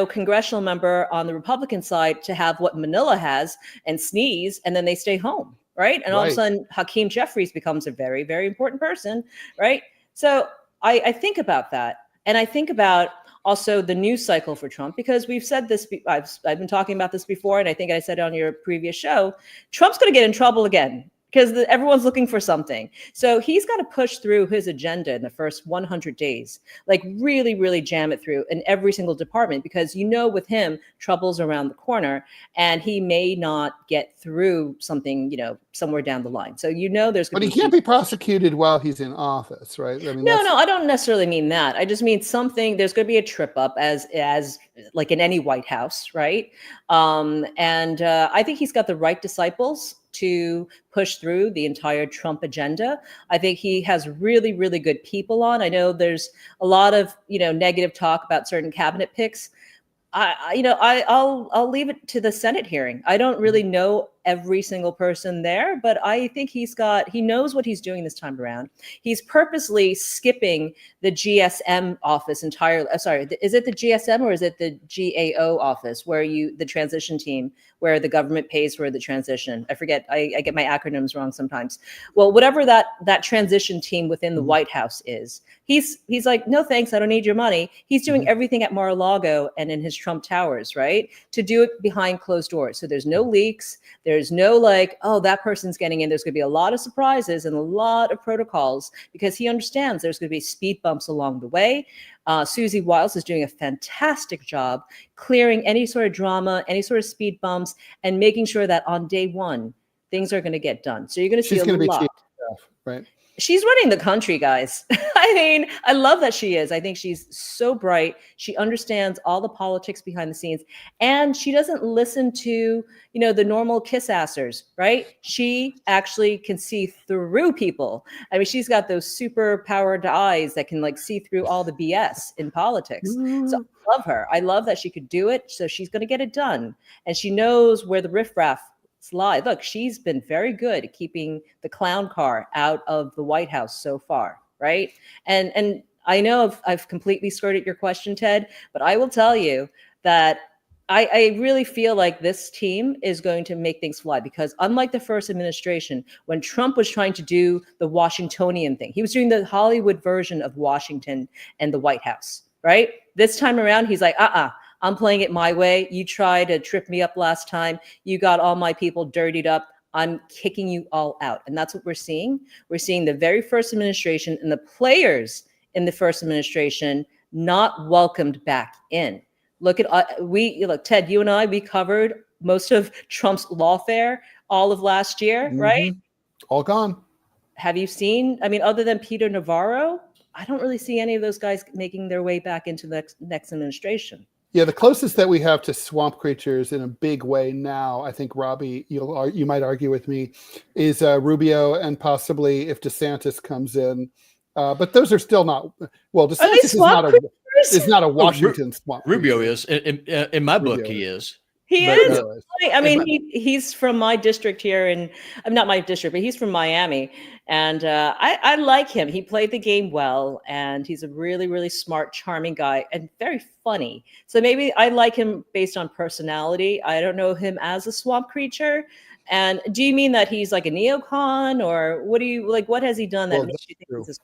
congressional member on the Republican side to have what Manila has and sneeze, and then they stay home, right? And all of a sudden, Hakeem Jeffries becomes a very, very important person, right? So I think about that. And I think about also the news cycle for Trump, because we've said this, I've been talking about this before, and I think I said it on your previous show, Trump's going to get in trouble again, because everyone's looking for something. So he's got to push through his agenda in the first 100 days, like really, really jam it through in every single department, because with him, trouble's around the corner and he may not get through something, somewhere down the line. So there's But he can't be prosecuted while he's in office, right? I mean, no, I don't necessarily mean that. I just mean something, there's going to be a trip up as like in any White House, right? And I think he's got the right disciples to push through the entire Trump agenda. I think he has really, really good people on. I know there's a lot of, negative talk about certain cabinet picks. I'll leave it to the Senate hearing. I don't really know every single person there, but I think he knows what he's doing this time around. He's purposely skipping the GSM office entirely. Sorry, is it the GSM or is it the GAO office where the transition team, where the government pays for the transition? I forget. I get my acronyms wrong sometimes. Well, whatever that transition team within the White House is, he's like, no, thanks. I don't need your money. He's doing everything at Mar-a-Lago and in his Trump Towers, right? To do it behind closed doors. So there's no leaks. There's no like, oh, that person's getting in. There's going to be a lot of surprises and a lot of protocols, because he understands there's going to be speed bumps along the way. Susie Wiles is doing a fantastic job clearing any sort of drama, any sort of speed bumps, and making sure that on day one, things are going to get done. So you're going to see a lot. Chief of staff, right? She's running the country, guys. I mean, I love that she is. I think she's so bright. She understands all the politics behind the scenes, and she doesn't listen to, the normal kiss-assers, right? She actually can see through people. I mean, she's got those super powered eyes that can like see through all the BS in politics. So I love her. I love that she could do it. So she's going to get it done, and she knows where the riffraff lie. Look, she's been very good at keeping the clown car out of the White House so far, right? And I know I've completely skirted your question, Ted, but I will tell you that I really feel like this team is going to make things fly, because unlike the first administration, when Trump was trying to do the Washingtonian thing, he was doing the Hollywood version of Washington and the White House, right? This time around, he's like, I'm playing it my way. You tried to trip me up last time. You got all my people dirtied up. I'm kicking you all out. And that's what we're seeing. We're seeing the very first administration and the players in the first administration not welcomed back in. Look, Ted, you and I, we covered most of Trump's lawfare all of last year, right? All gone. Have you seen, other than Peter Navarro, I don't really see any of those guys making their way back into the next administration. Yeah, the closest that we have to swamp creatures in a big way now, I think, Robby, you might argue with me, is Rubio, and possibly if DeSantis comes in. But those are still not. Well, DeSantis is not a Washington swamp. Rubio is in my book. He is. He is. He's from my district here, and I'm not my district, but he's from Miami, and I like him. He played the game well, and he's a really, really smart, charming guy, and very funny. So maybe I like him based on personality. I don't know him as a swamp creature. And do you mean that he's like a neocon, or what do you like? What has he done that makes you think this is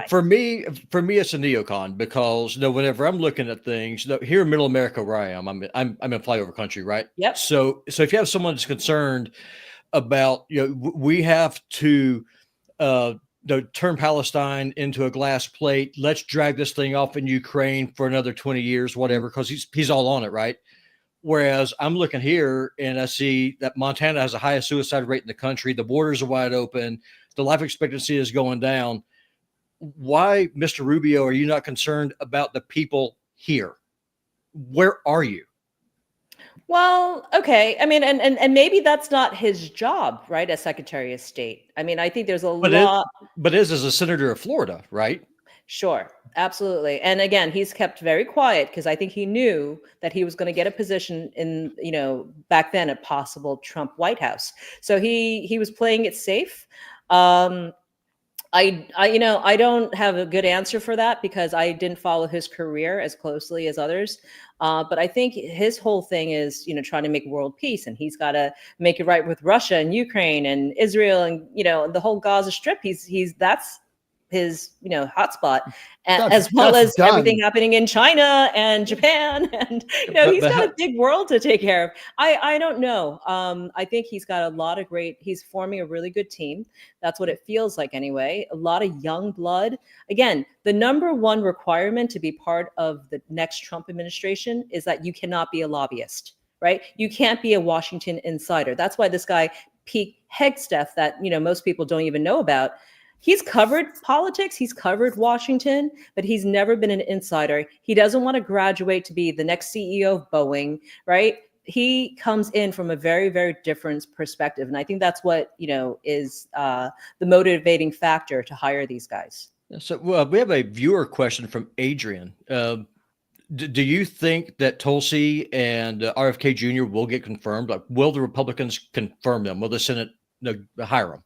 for me? It's a neocon, because whenever I'm looking at things, here in Middle America where I am, I'm in flyover country, right? Yep. So if you have someone that's concerned about we have to turn Palestine into a glass plate, let's drag this thing off in Ukraine for another 20 years, whatever, because he's all on it, right? Whereas I'm looking here and I see that Montana has the highest suicide rate in the country. The borders are wide open. The life expectancy is going down. Why, Mr. Rubio, are you not concerned about the people here? Where are you? Well, okay. And maybe that's not his job, right? As Secretary of State. I think there's a lot. But as a senator of Florida, right? Sure, absolutely. And again, he's kept very quiet because I think he knew that he was going to get a position in, back then, a possible Trump White House. So he was playing it safe. I don't have a good answer for that because I didn't follow his career as closely as others. But I think his whole thing is, trying to make world peace, and he's got to make it right with Russia and Ukraine and Israel and, the whole Gaza Strip. That's his hotspot, as well as everything happening in China and Japan, and he's got a big world to take care of. I don't know. I think he's got he's forming a really good team. That's what it feels like anyway. A lot of young blood. Again, the number one requirement to be part of the next Trump administration is that you cannot be a lobbyist, right? You can't be a Washington insider. That's why this guy Pete Hegseth, that most people don't even know about, he's covered politics, he's covered Washington, but he's never been an insider. He doesn't want to graduate to be the next CEO of Boeing, right? He comes in from a very, very different perspective. And I think that's what, is the motivating factor to hire these guys. So we have a viewer question from Adrian. Do you think that Tulsi and RFK Jr. will get confirmed? Like, will the Republicans confirm them? Will the Senate hire them?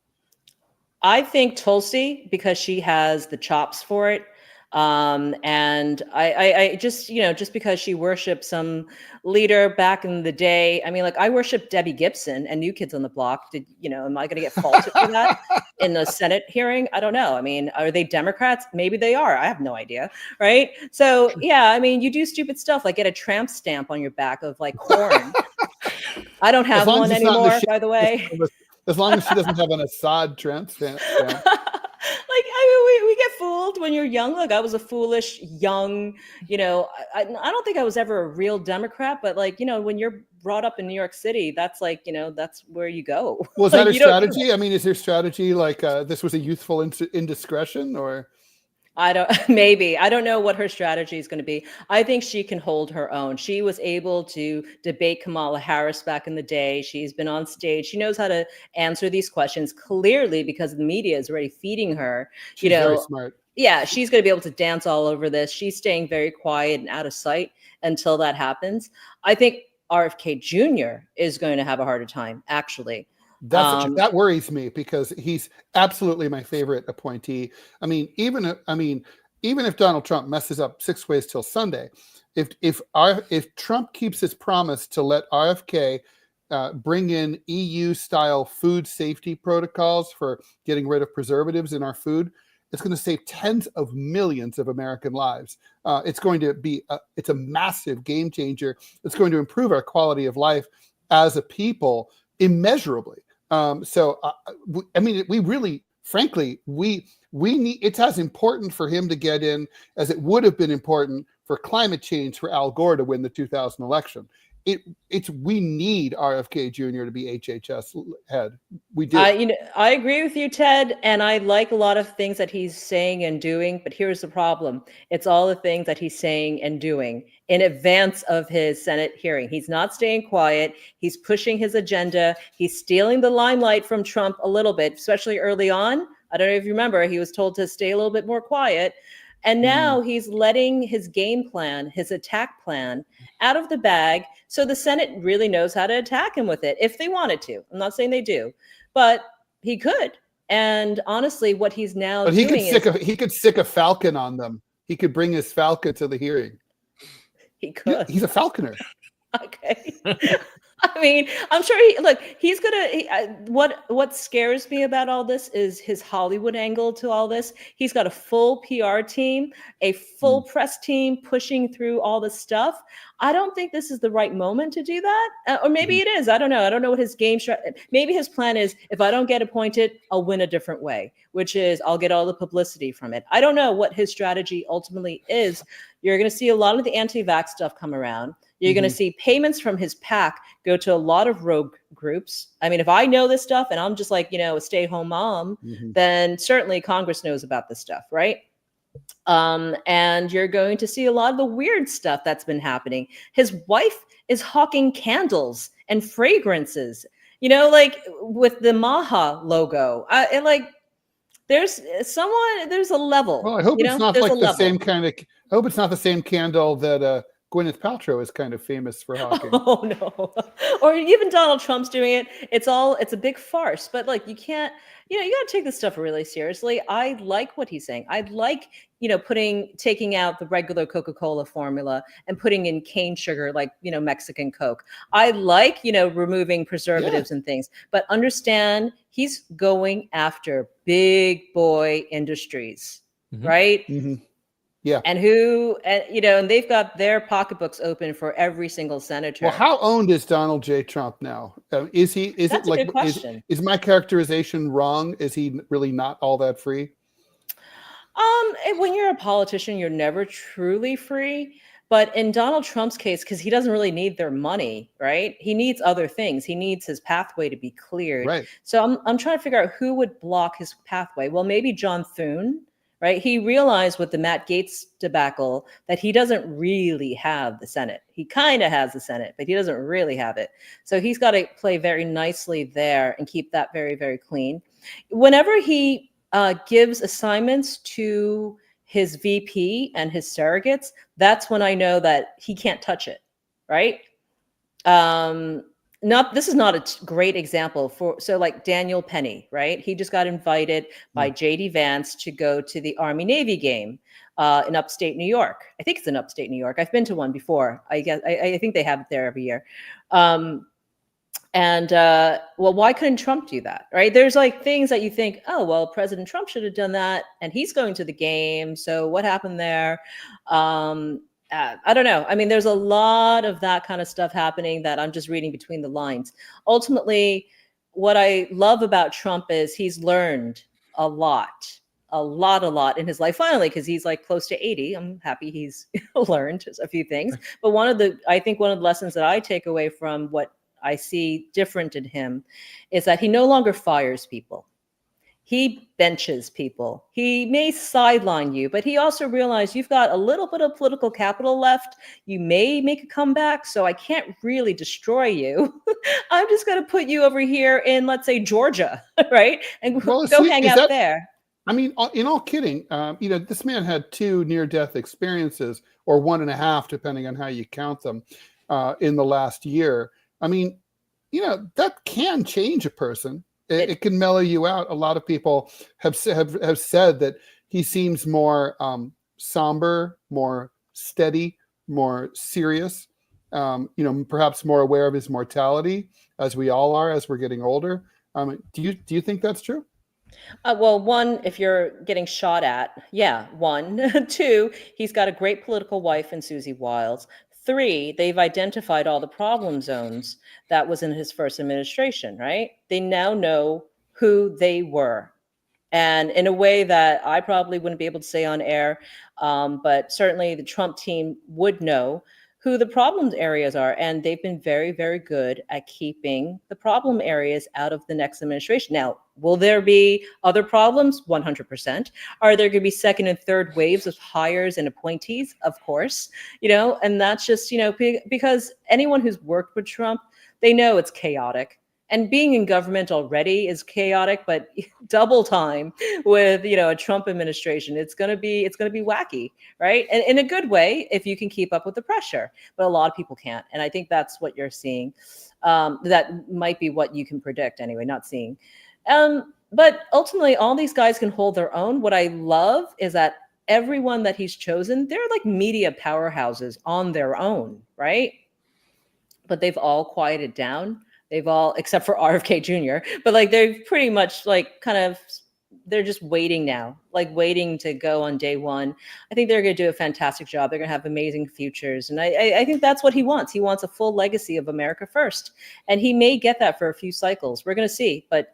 I think Tulsi, because she has the chops for it. And I just, just because she worshiped some leader back in the day. I worshiped Debbie Gibson and New Kids on the Block. Am I going to get faulted for that in the Senate hearing? I don't know. Are they Democrats? Maybe they are. I have no idea. Right. So, yeah, you do stupid stuff like get a tramp stamp on your back of like corn. I don't have one anymore, by the way. As long as she doesn't have an Assad tramp stamp. We get fooled when you're young. Look, I was a foolish young, I don't think I was ever a real Democrat, but when you're brought up in New York City, that's like, that's where you go. Was that a strategy? I mean, is there strategy like this was a youthful indiscretion, or? Maybe. I don't know what her strategy is going to be. I think she can hold her own. She was able to debate Kamala Harris back in the day. She's been on stage. She knows how to answer these questions clearly because the media is already feeding her. She's very smart. Yeah, she's going to be able to dance all over this. She's staying very quiet and out of sight until that happens. I think RFK Jr. is going to have a harder time, actually. That worries me because he's absolutely my favorite appointee. I mean, even if Donald Trump messes up 6 ways till Sunday, if Trump keeps his promise to let RFK bring in EU style food safety protocols for getting rid of preservatives in our food, it's going to save tens of millions of American lives. It's going to be it's a massive game changer. It's going to improve our quality of life as a people immeasurably. So I mean, we really, frankly, we need. It's as important for him to get in as it would have been important for climate change for Al Gore to win the 2000 election. We need RFK Jr. to be HHS head. We do. I agree with you, Ted, and I like a lot of things that he's saying and doing. But here's the problem: it's all the things that he's saying and doing in advance of his Senate hearing. He's not staying quiet. He's pushing his agenda. He's stealing the limelight from Trump a little bit, especially early on. I don't know if you remember, he was told to stay a little bit more quiet. And now he's letting his game plan, his attack plan, out of the bag. So the Senate really knows how to attack him with it if they wanted to. I'm not saying they do, but he could. And honestly, what he's now doing he could stick a falcon on them. He could bring his falcon to the hearing. He could. He's a falconer. Okay. I mean, I'm sure he's gonna. What scares me about all this is his Hollywood angle to all this. He's got a full PR team, a full press team pushing through all this stuff. I don't think this is the right moment to do that, or maybe it is. I don't know. I don't know what his game strategy. Maybe his plan is: if I don't get appointed, I'll win a different way, which is I'll get all the publicity from it. I don't know what his strategy ultimately is. You're going to see a lot of the anti-vax stuff come around. You're going to see payments from his PAC go to a lot of rogue groups. I mean, if I know this stuff and I'm just like, a stay-home mom, then certainly Congress knows about this stuff, right? And you're going to see a lot of the weird stuff that's been happening. His wife is hawking candles and fragrances, like with the Maha logo. There's a level. Well, I hope it's not like the same kind of. I hope it's not the same candle that Gwyneth Paltrow is kind of famous for hawking. Oh no. Or even Donald Trump's doing it. It's a big farce, but you can't, you got to take this stuff really seriously. I like what he's saying. I like, taking out the regular Coca-Cola formula and putting in cane sugar, Mexican Coke. I like, removing preservatives and things, but understand he's going after big boy industries, right? Yeah. And and they've got their pocketbooks open for every single senator. Well, how owned is Donald J. Trump now? Is That's a good question. Is my characterization wrong? Is he really not all that free? When you're a politician, you're never truly free. But in Donald Trump's case, because he doesn't really need their money, right? He needs other things. He needs his pathway to be cleared. Right. So I'm trying to figure out who would block his pathway. Well, maybe John Thune. Right. He realized with the Matt Gaetz debacle that he doesn't really have the Senate. He kind of has the Senate, but he doesn't really have it. So he's got to play very nicely there and keep that very, very clean. Whenever he gives assignments to his VP and his surrogates, that's when I know that he can't touch it. Right. This is not a great example like Daniel Penny, right? He just got invited by JD Vance to go to the Army Navy game in upstate New York. I think it's in upstate New York. I've been to one before. I think they have it there every year. Well, why couldn't Trump do that, right? There's things that you think, oh, well, President Trump should have done that, and he's going to the game. So what happened there? I don't know. I mean, there's a lot of that kind of stuff happening that I'm just reading between the lines. Ultimately, what I love about Trump is he's learned a lot a lot in his life finally, because he's like close to 80. I'm happy he's learned a few things. But I think one of the lessons that I take away from what I see different in him is that he no longer fires people. He benches people. He may sideline you, but he also realized you've got a little bit of political capital left. You may make a comeback, so I can't really destroy you. I'm just going to put you over here in, let's say, Georgia, right? And go hang out there. I mean, in all kidding, this man had 2 near-death experiences, or 1.5, depending on how you count them, in the last year. I mean, that can change a person. It can mellow you out. A lot of people have said that he seems more somber, more steady, more serious, perhaps more aware of his mortality, as we all are as we're getting older. Do you think that's true? Well, one, if you're getting shot at, yeah, 1. 2, he's got a great political wife in Susie Wiles. 3, they've identified all the problem zones that was in his first administration, right? They now know who they were. And in a way that I probably wouldn't be able to say on air, but certainly the Trump team would know who the problem areas are. And they've been very, very good at keeping the problem areas out of the next administration. Now, will there be other problems? 100%. Are there going to be second and third waves of hires and appointees? Of course, and that's just, because anyone who's worked with Trump, they know it's chaotic. And being in government already is chaotic, but double time with, a Trump administration, it's going to be wacky, right? And in a good way, if you can keep up with the pressure, but a lot of people can't. And I think that's what you're seeing. That might be what you can predict anyway, not seeing. But ultimately, all these guys can hold their own. What I love is that everyone that he's chosen, they're like media powerhouses on their own, right? But they've all quieted down. They've all, except for RFK Jr., but they've pretty much they're just waiting now, waiting to go on day one. I think they're going to do a fantastic job. They're going to have amazing futures. And I think that's what he wants. He wants a full legacy of America first. And he may get that for a few cycles. We're going to see. But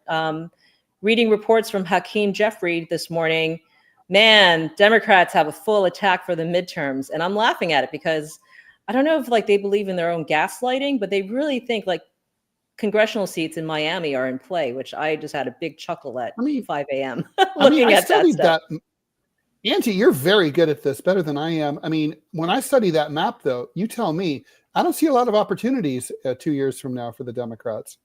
reading reports from Hakeem Jeffrey this morning, man, Democrats have a full attack for the midterms. And I'm laughing at it because I don't know if they believe in their own gaslighting, but they really think congressional seats in Miami are in play, which I just had a big chuckle at 5 a.m. looking at that stuff. Angie, you're very good at this, better than I am. I mean, when I study that map, though, you tell me, I don't see a lot of opportunities 2 years from now for the Democrats.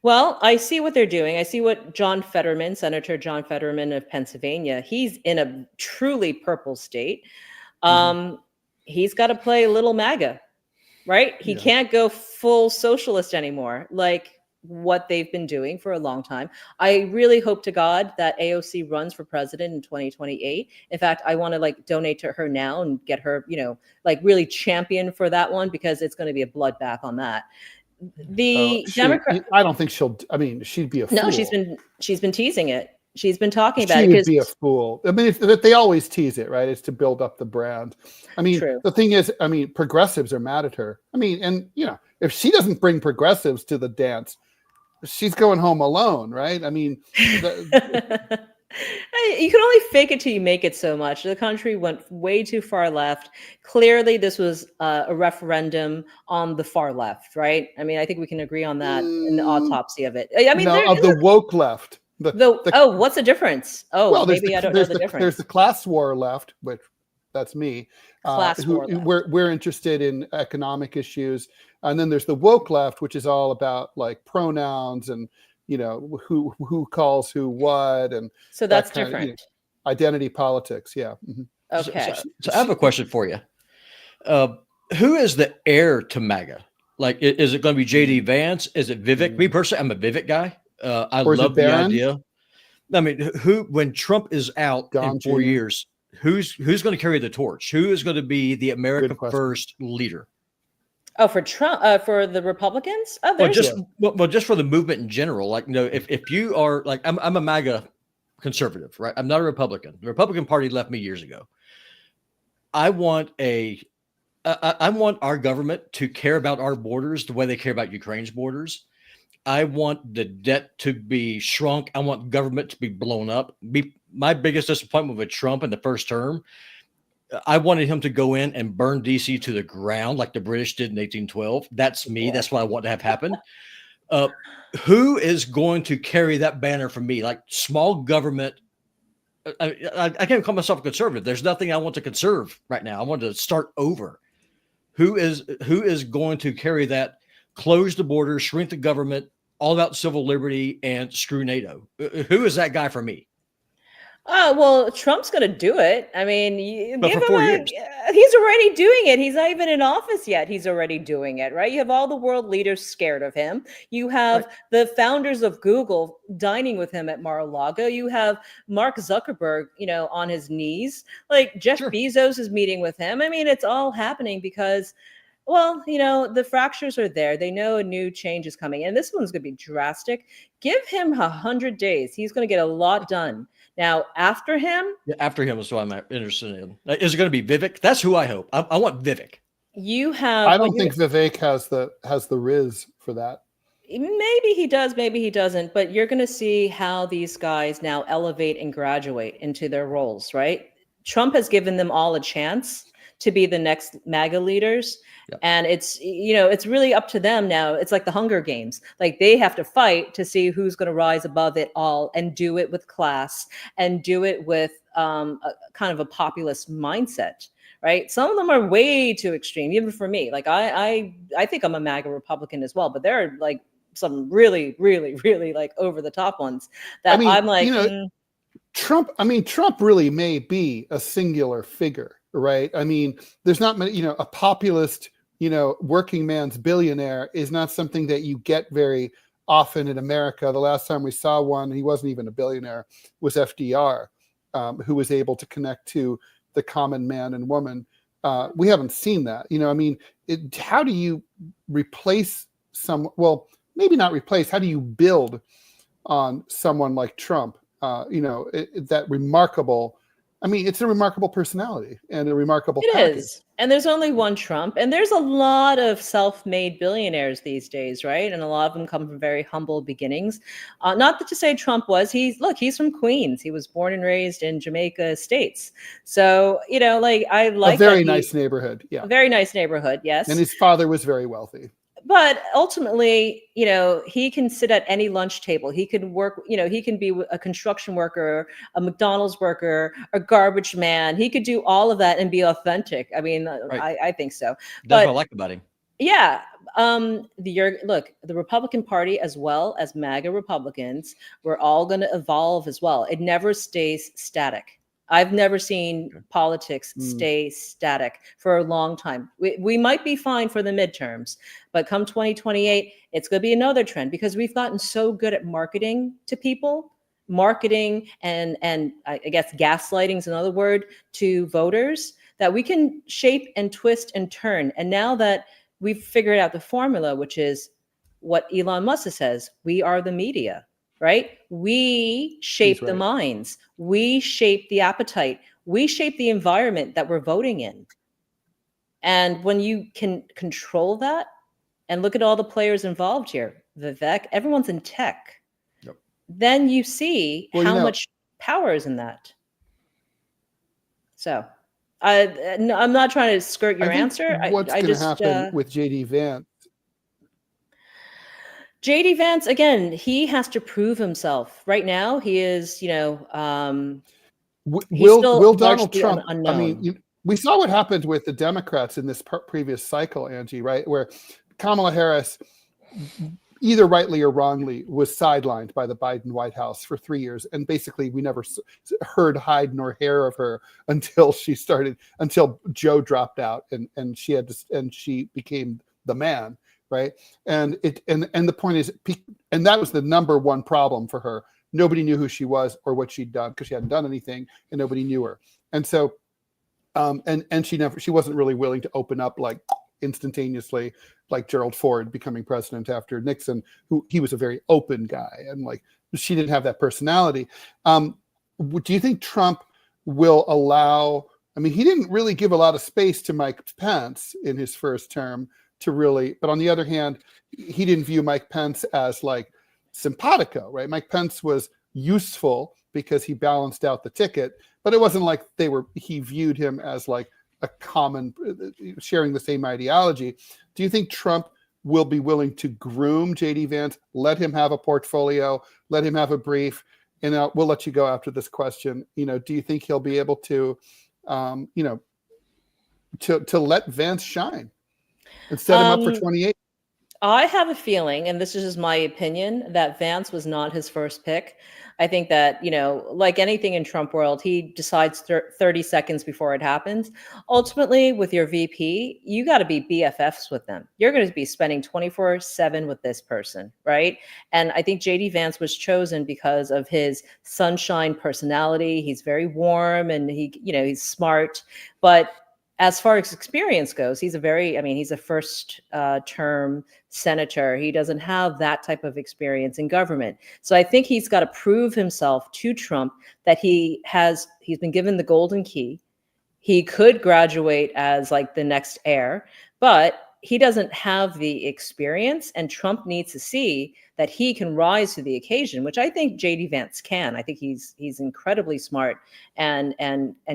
Well, I see what they're doing. I see what Senator John Fetterman of Pennsylvania, he's in a truly purple state. He's got to play a little MAGA. Right? He can't go full socialist anymore, like what they've been doing for a long time. I really hope to God that AOC runs for president in 2028. In fact, I want to donate to her now and get her, really champion for that one, because it's going to be a bloodbath on that. I don't think she'd be a fool. No, she's been teasing it. She's been talking about it. She would be a fool. I mean, they always tease it, right? It's to build up the brand. I mean, True. The thing is, progressives are mad at her. I mean, and if she doesn't bring progressives to the dance, she's going home alone, right? I mean, you can only fake it till you make it so much. The country went way too far left. Clearly, this was a referendum on the far left, right? I mean, I think we can agree on that in the autopsy of it. I mean, of the woke left. What's the difference? Maybe I don't know the difference. There's the class war left, which that's me. War left. We're interested in economic issues, and then there's the woke left, which is all about pronouns and who calls who what, and so that's different. Identity politics, yeah. Mm-hmm. Okay. So I have a question for you. Who is the heir to MAGA? Is it going to be JD Vance? Is it Vivek? Me personally, I'm a Vivek guy. I love the idea. I mean, when Trump is out in 4 years, who's going to carry the torch? Who is going to be the America First leader? Oh, for Trump, for the Republicans? Just for the movement in general. If you are I'm a MAGA conservative, right? I'm not a Republican. The Republican Party left me years ago. I want our government to care about our borders the way they care about Ukraine's borders. I want the debt to be shrunk. I want government to be blown up. my biggest disappointment with Trump in the first term, I wanted him to go in and burn DC to the ground like the British did in 1812. That's me. That's what I want to have happen. Who is going to carry that banner for me? Like small government. I can't call myself a conservative. There's nothing I want to conserve right now. I want to start over. Who is going to carry that? Close the border, shrink the government, all about civil liberty, and screw NATO. Who is that guy for me? Well, Trump's going to do it. I mean, But give for him 4 years. he's already doing it. He's not even in office yet. He's already doing it, right? You have all the world leaders scared of him. You have the founders of Google dining with him at Mar-a-Lago. You have Mark Zuckerberg, on his knees. Like Jeff Bezos is meeting with him. I mean, it's all happening because, well, the fractures are there. They know a new change is coming. And this one's going to be drastic. Give him 100 days. He's going to get a lot done. Now, after him is what I'm interested in. Is it going to be Vivek? That's who I hope. I want Vivek. You have. I don't think Vivek has the riz for that. Maybe he does, maybe he doesn't. But you're going to see how these guys now elevate and graduate into their roles, right? Trump has given them all a chance to be the next MAGA leaders. Yep. And it's really up to them now. It's like the Hunger Games. Like they have to fight to see who's going to rise above it all and do it with class and do it with a kind of a populist mindset, right? Some of them are way too extreme, even for me. Like I think I'm a MAGA Republican as well, but there are like some really, really, really like over the top ones that I'm like, Trump really may be a singular figure, right? I mean, there's not many, a populist, working man's billionaire is not something that you get very often in America. The last time we saw one, he wasn't even a billionaire, was FDR, who was able to connect to the common man and woman. We haven't seen that. How do you replace maybe not replace, how do you build on someone like Trump? That remarkable, it's a remarkable personality and a remarkable package. It is. And there's only one Trump. And there's a lot of self-made billionaires these days, right? And a lot of them come from very humble beginnings. Not to say Trump he's from Queens. He was born and raised in Jamaica Estates. So, I like a very nice neighborhood. Yeah. A very nice neighborhood. Yes. And his father was very wealthy. But ultimately, he can sit at any lunch table. He can work, he can be a construction worker, a McDonald's worker, a garbage man. He could do all of that and be authentic. I mean, I think so. That's what I like about him. Yeah. The Republican Party, as well as MAGA Republicans, we're all going to evolve as well. It never stays static. I've never seen politics stay static for a long time. We might be fine for the midterms, but come 2028, it's going to be another trend because we've gotten so good at marketing to people, and I guess gaslighting is another word, to voters, that we can shape and twist and turn. And now that we've figured out the formula, which is what Elon Musk says, we are the media. Right? We shape the minds. We shape the appetite. We shape the environment that we're voting in. And when you can control that, and look at all the players involved here, Vivek, everyone's in tech. Yep. Then you see how much power is in that. So I'm not trying to skirt your answer. What's going to happen with JD Vance? JD Vance, again, he has to prove himself. Right now, he is, will Donald Trump, we saw what happened with the Democrats in this previous cycle, Angie, right? Where Kamala Harris, either rightly or wrongly, was sidelined by the Biden White House for 3 years. And basically, we never heard hide nor hair of her until Joe dropped out and she became the man. Right. And the point is, and that was the number one problem for her. Nobody knew who she was or what she'd done because she hadn't done anything and nobody knew her. And so, and she wasn't really willing to open up like instantaneously, like Gerald Ford becoming president after Nixon, he was a very open guy. And like, she didn't have that personality. Do you think Trump will allow, he didn't really give a lot of space to Mike Pence in his first term, but on the other hand, he didn't view Mike Pence as like simpatico, right? Mike Pence was useful because he balanced out the ticket, but it wasn't like he viewed him as like a common, sharing the same ideology. Do you think Trump will be willing to groom JD Vance, let him have a portfolio, let him have a brief? And we'll let you go after this question. Do you think he'll be able to, to let Vance shine and set him up for 28? I have a feeling, and this is just my opinion, that Vance was not his first pick. I think that, like anything in Trump world, he decides 30 seconds before it happens. Ultimately, with your VP, you got to be BFFs with them. You're going to be spending 24/7 with this person, right? And I think JD Vance was chosen because of his sunshine personality. He's very warm and he's smart, but as far as experience goes, he's a first term senator. He doesn't have that type of experience in government. So I think he's got to prove himself to Trump that he's been given the golden key. He could graduate as like the next heir, but he doesn't have the experience, and Trump needs to see that he can rise to the occasion, which I think JD Vance can. I think he's incredibly smart and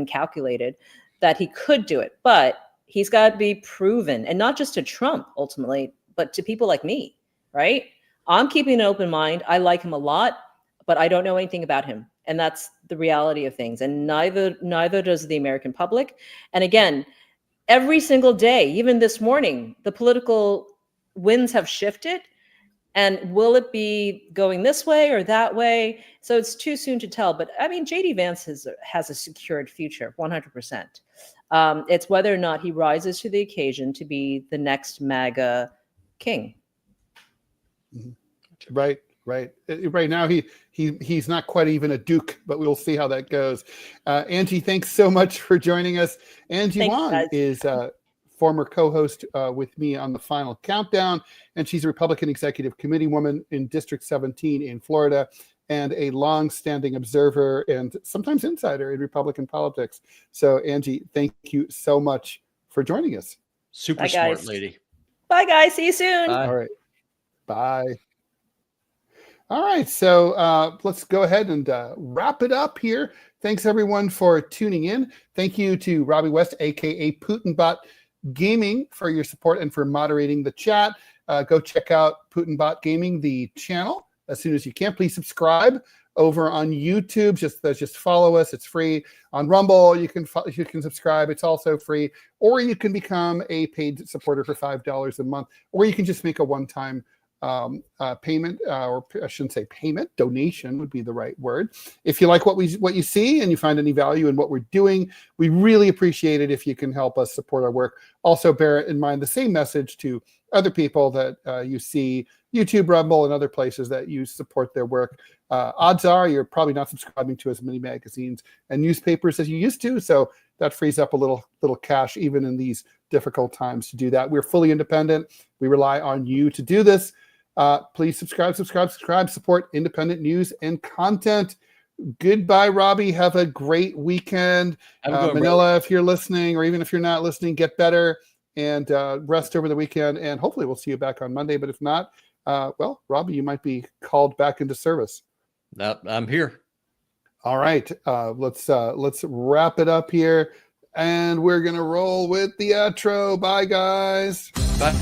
calculated, that he could do it, but he's got to be proven, and not just to Trump ultimately, but to people like me, right? I'm keeping an open mind. I like him a lot, but I don't know anything about him. And that's the reality of things. And neither does the American public. And again, every single day, even this morning, the political winds have shifted. And will it be going this way or that way? So it's too soon to tell. But I mean, JD Vance has a secured future, 100%. It's whether or not he rises to the occasion to be the next MAGA king. Right. Right now, he's not quite even a duke, but we'll see how that goes. Angie, thanks so much for joining us. Angie Wong is former co-host with me on the Final Countdown, and she's a Republican Executive Committee woman in District 17 in Florida, and a long-standing observer and sometimes insider in Republican politics. So, Angie, thank you so much for joining us. Super smart lady. Bye, guys. See you soon. Bye. All right. Bye. All right. So let's go ahead and wrap it up here. Thanks, everyone, for tuning in. Thank you to Robby West, a.k.a. Putinbot Gaming, for your support and for moderating the chat. Go check out Putinbot Gaming, the channel, as soon as you can. Please subscribe over on YouTube. Just follow us. It's free. On Rumble, you can subscribe. It's also free. Or you can become a paid supporter for $5 a month. Or you can just make a one-time payment, or I shouldn't say payment, donation would be the right word. If you like what you see and you find any value in what we're doing, we really appreciate it if you can help us support our work. Also, bear in mind the same message to other people that you see YouTube, Rumble, and other places that you support their work. Odds are you're probably not subscribing to as many magazines and newspapers as you used to, so that frees up a little cash even in these difficult times to do that. We're fully independent. We rely on you to do this. Please subscribe, support independent news and content. Goodbye, Robby. Have a great weekend. Manila, if you're listening, or even if you're not listening, get better and rest over the weekend. And hopefully we'll see you back on Monday. But if not, well, Robby, you might be called back into service. I'm here. All right. Let's wrap it up here. And we're going to roll with the outro. Bye, guys. Bye.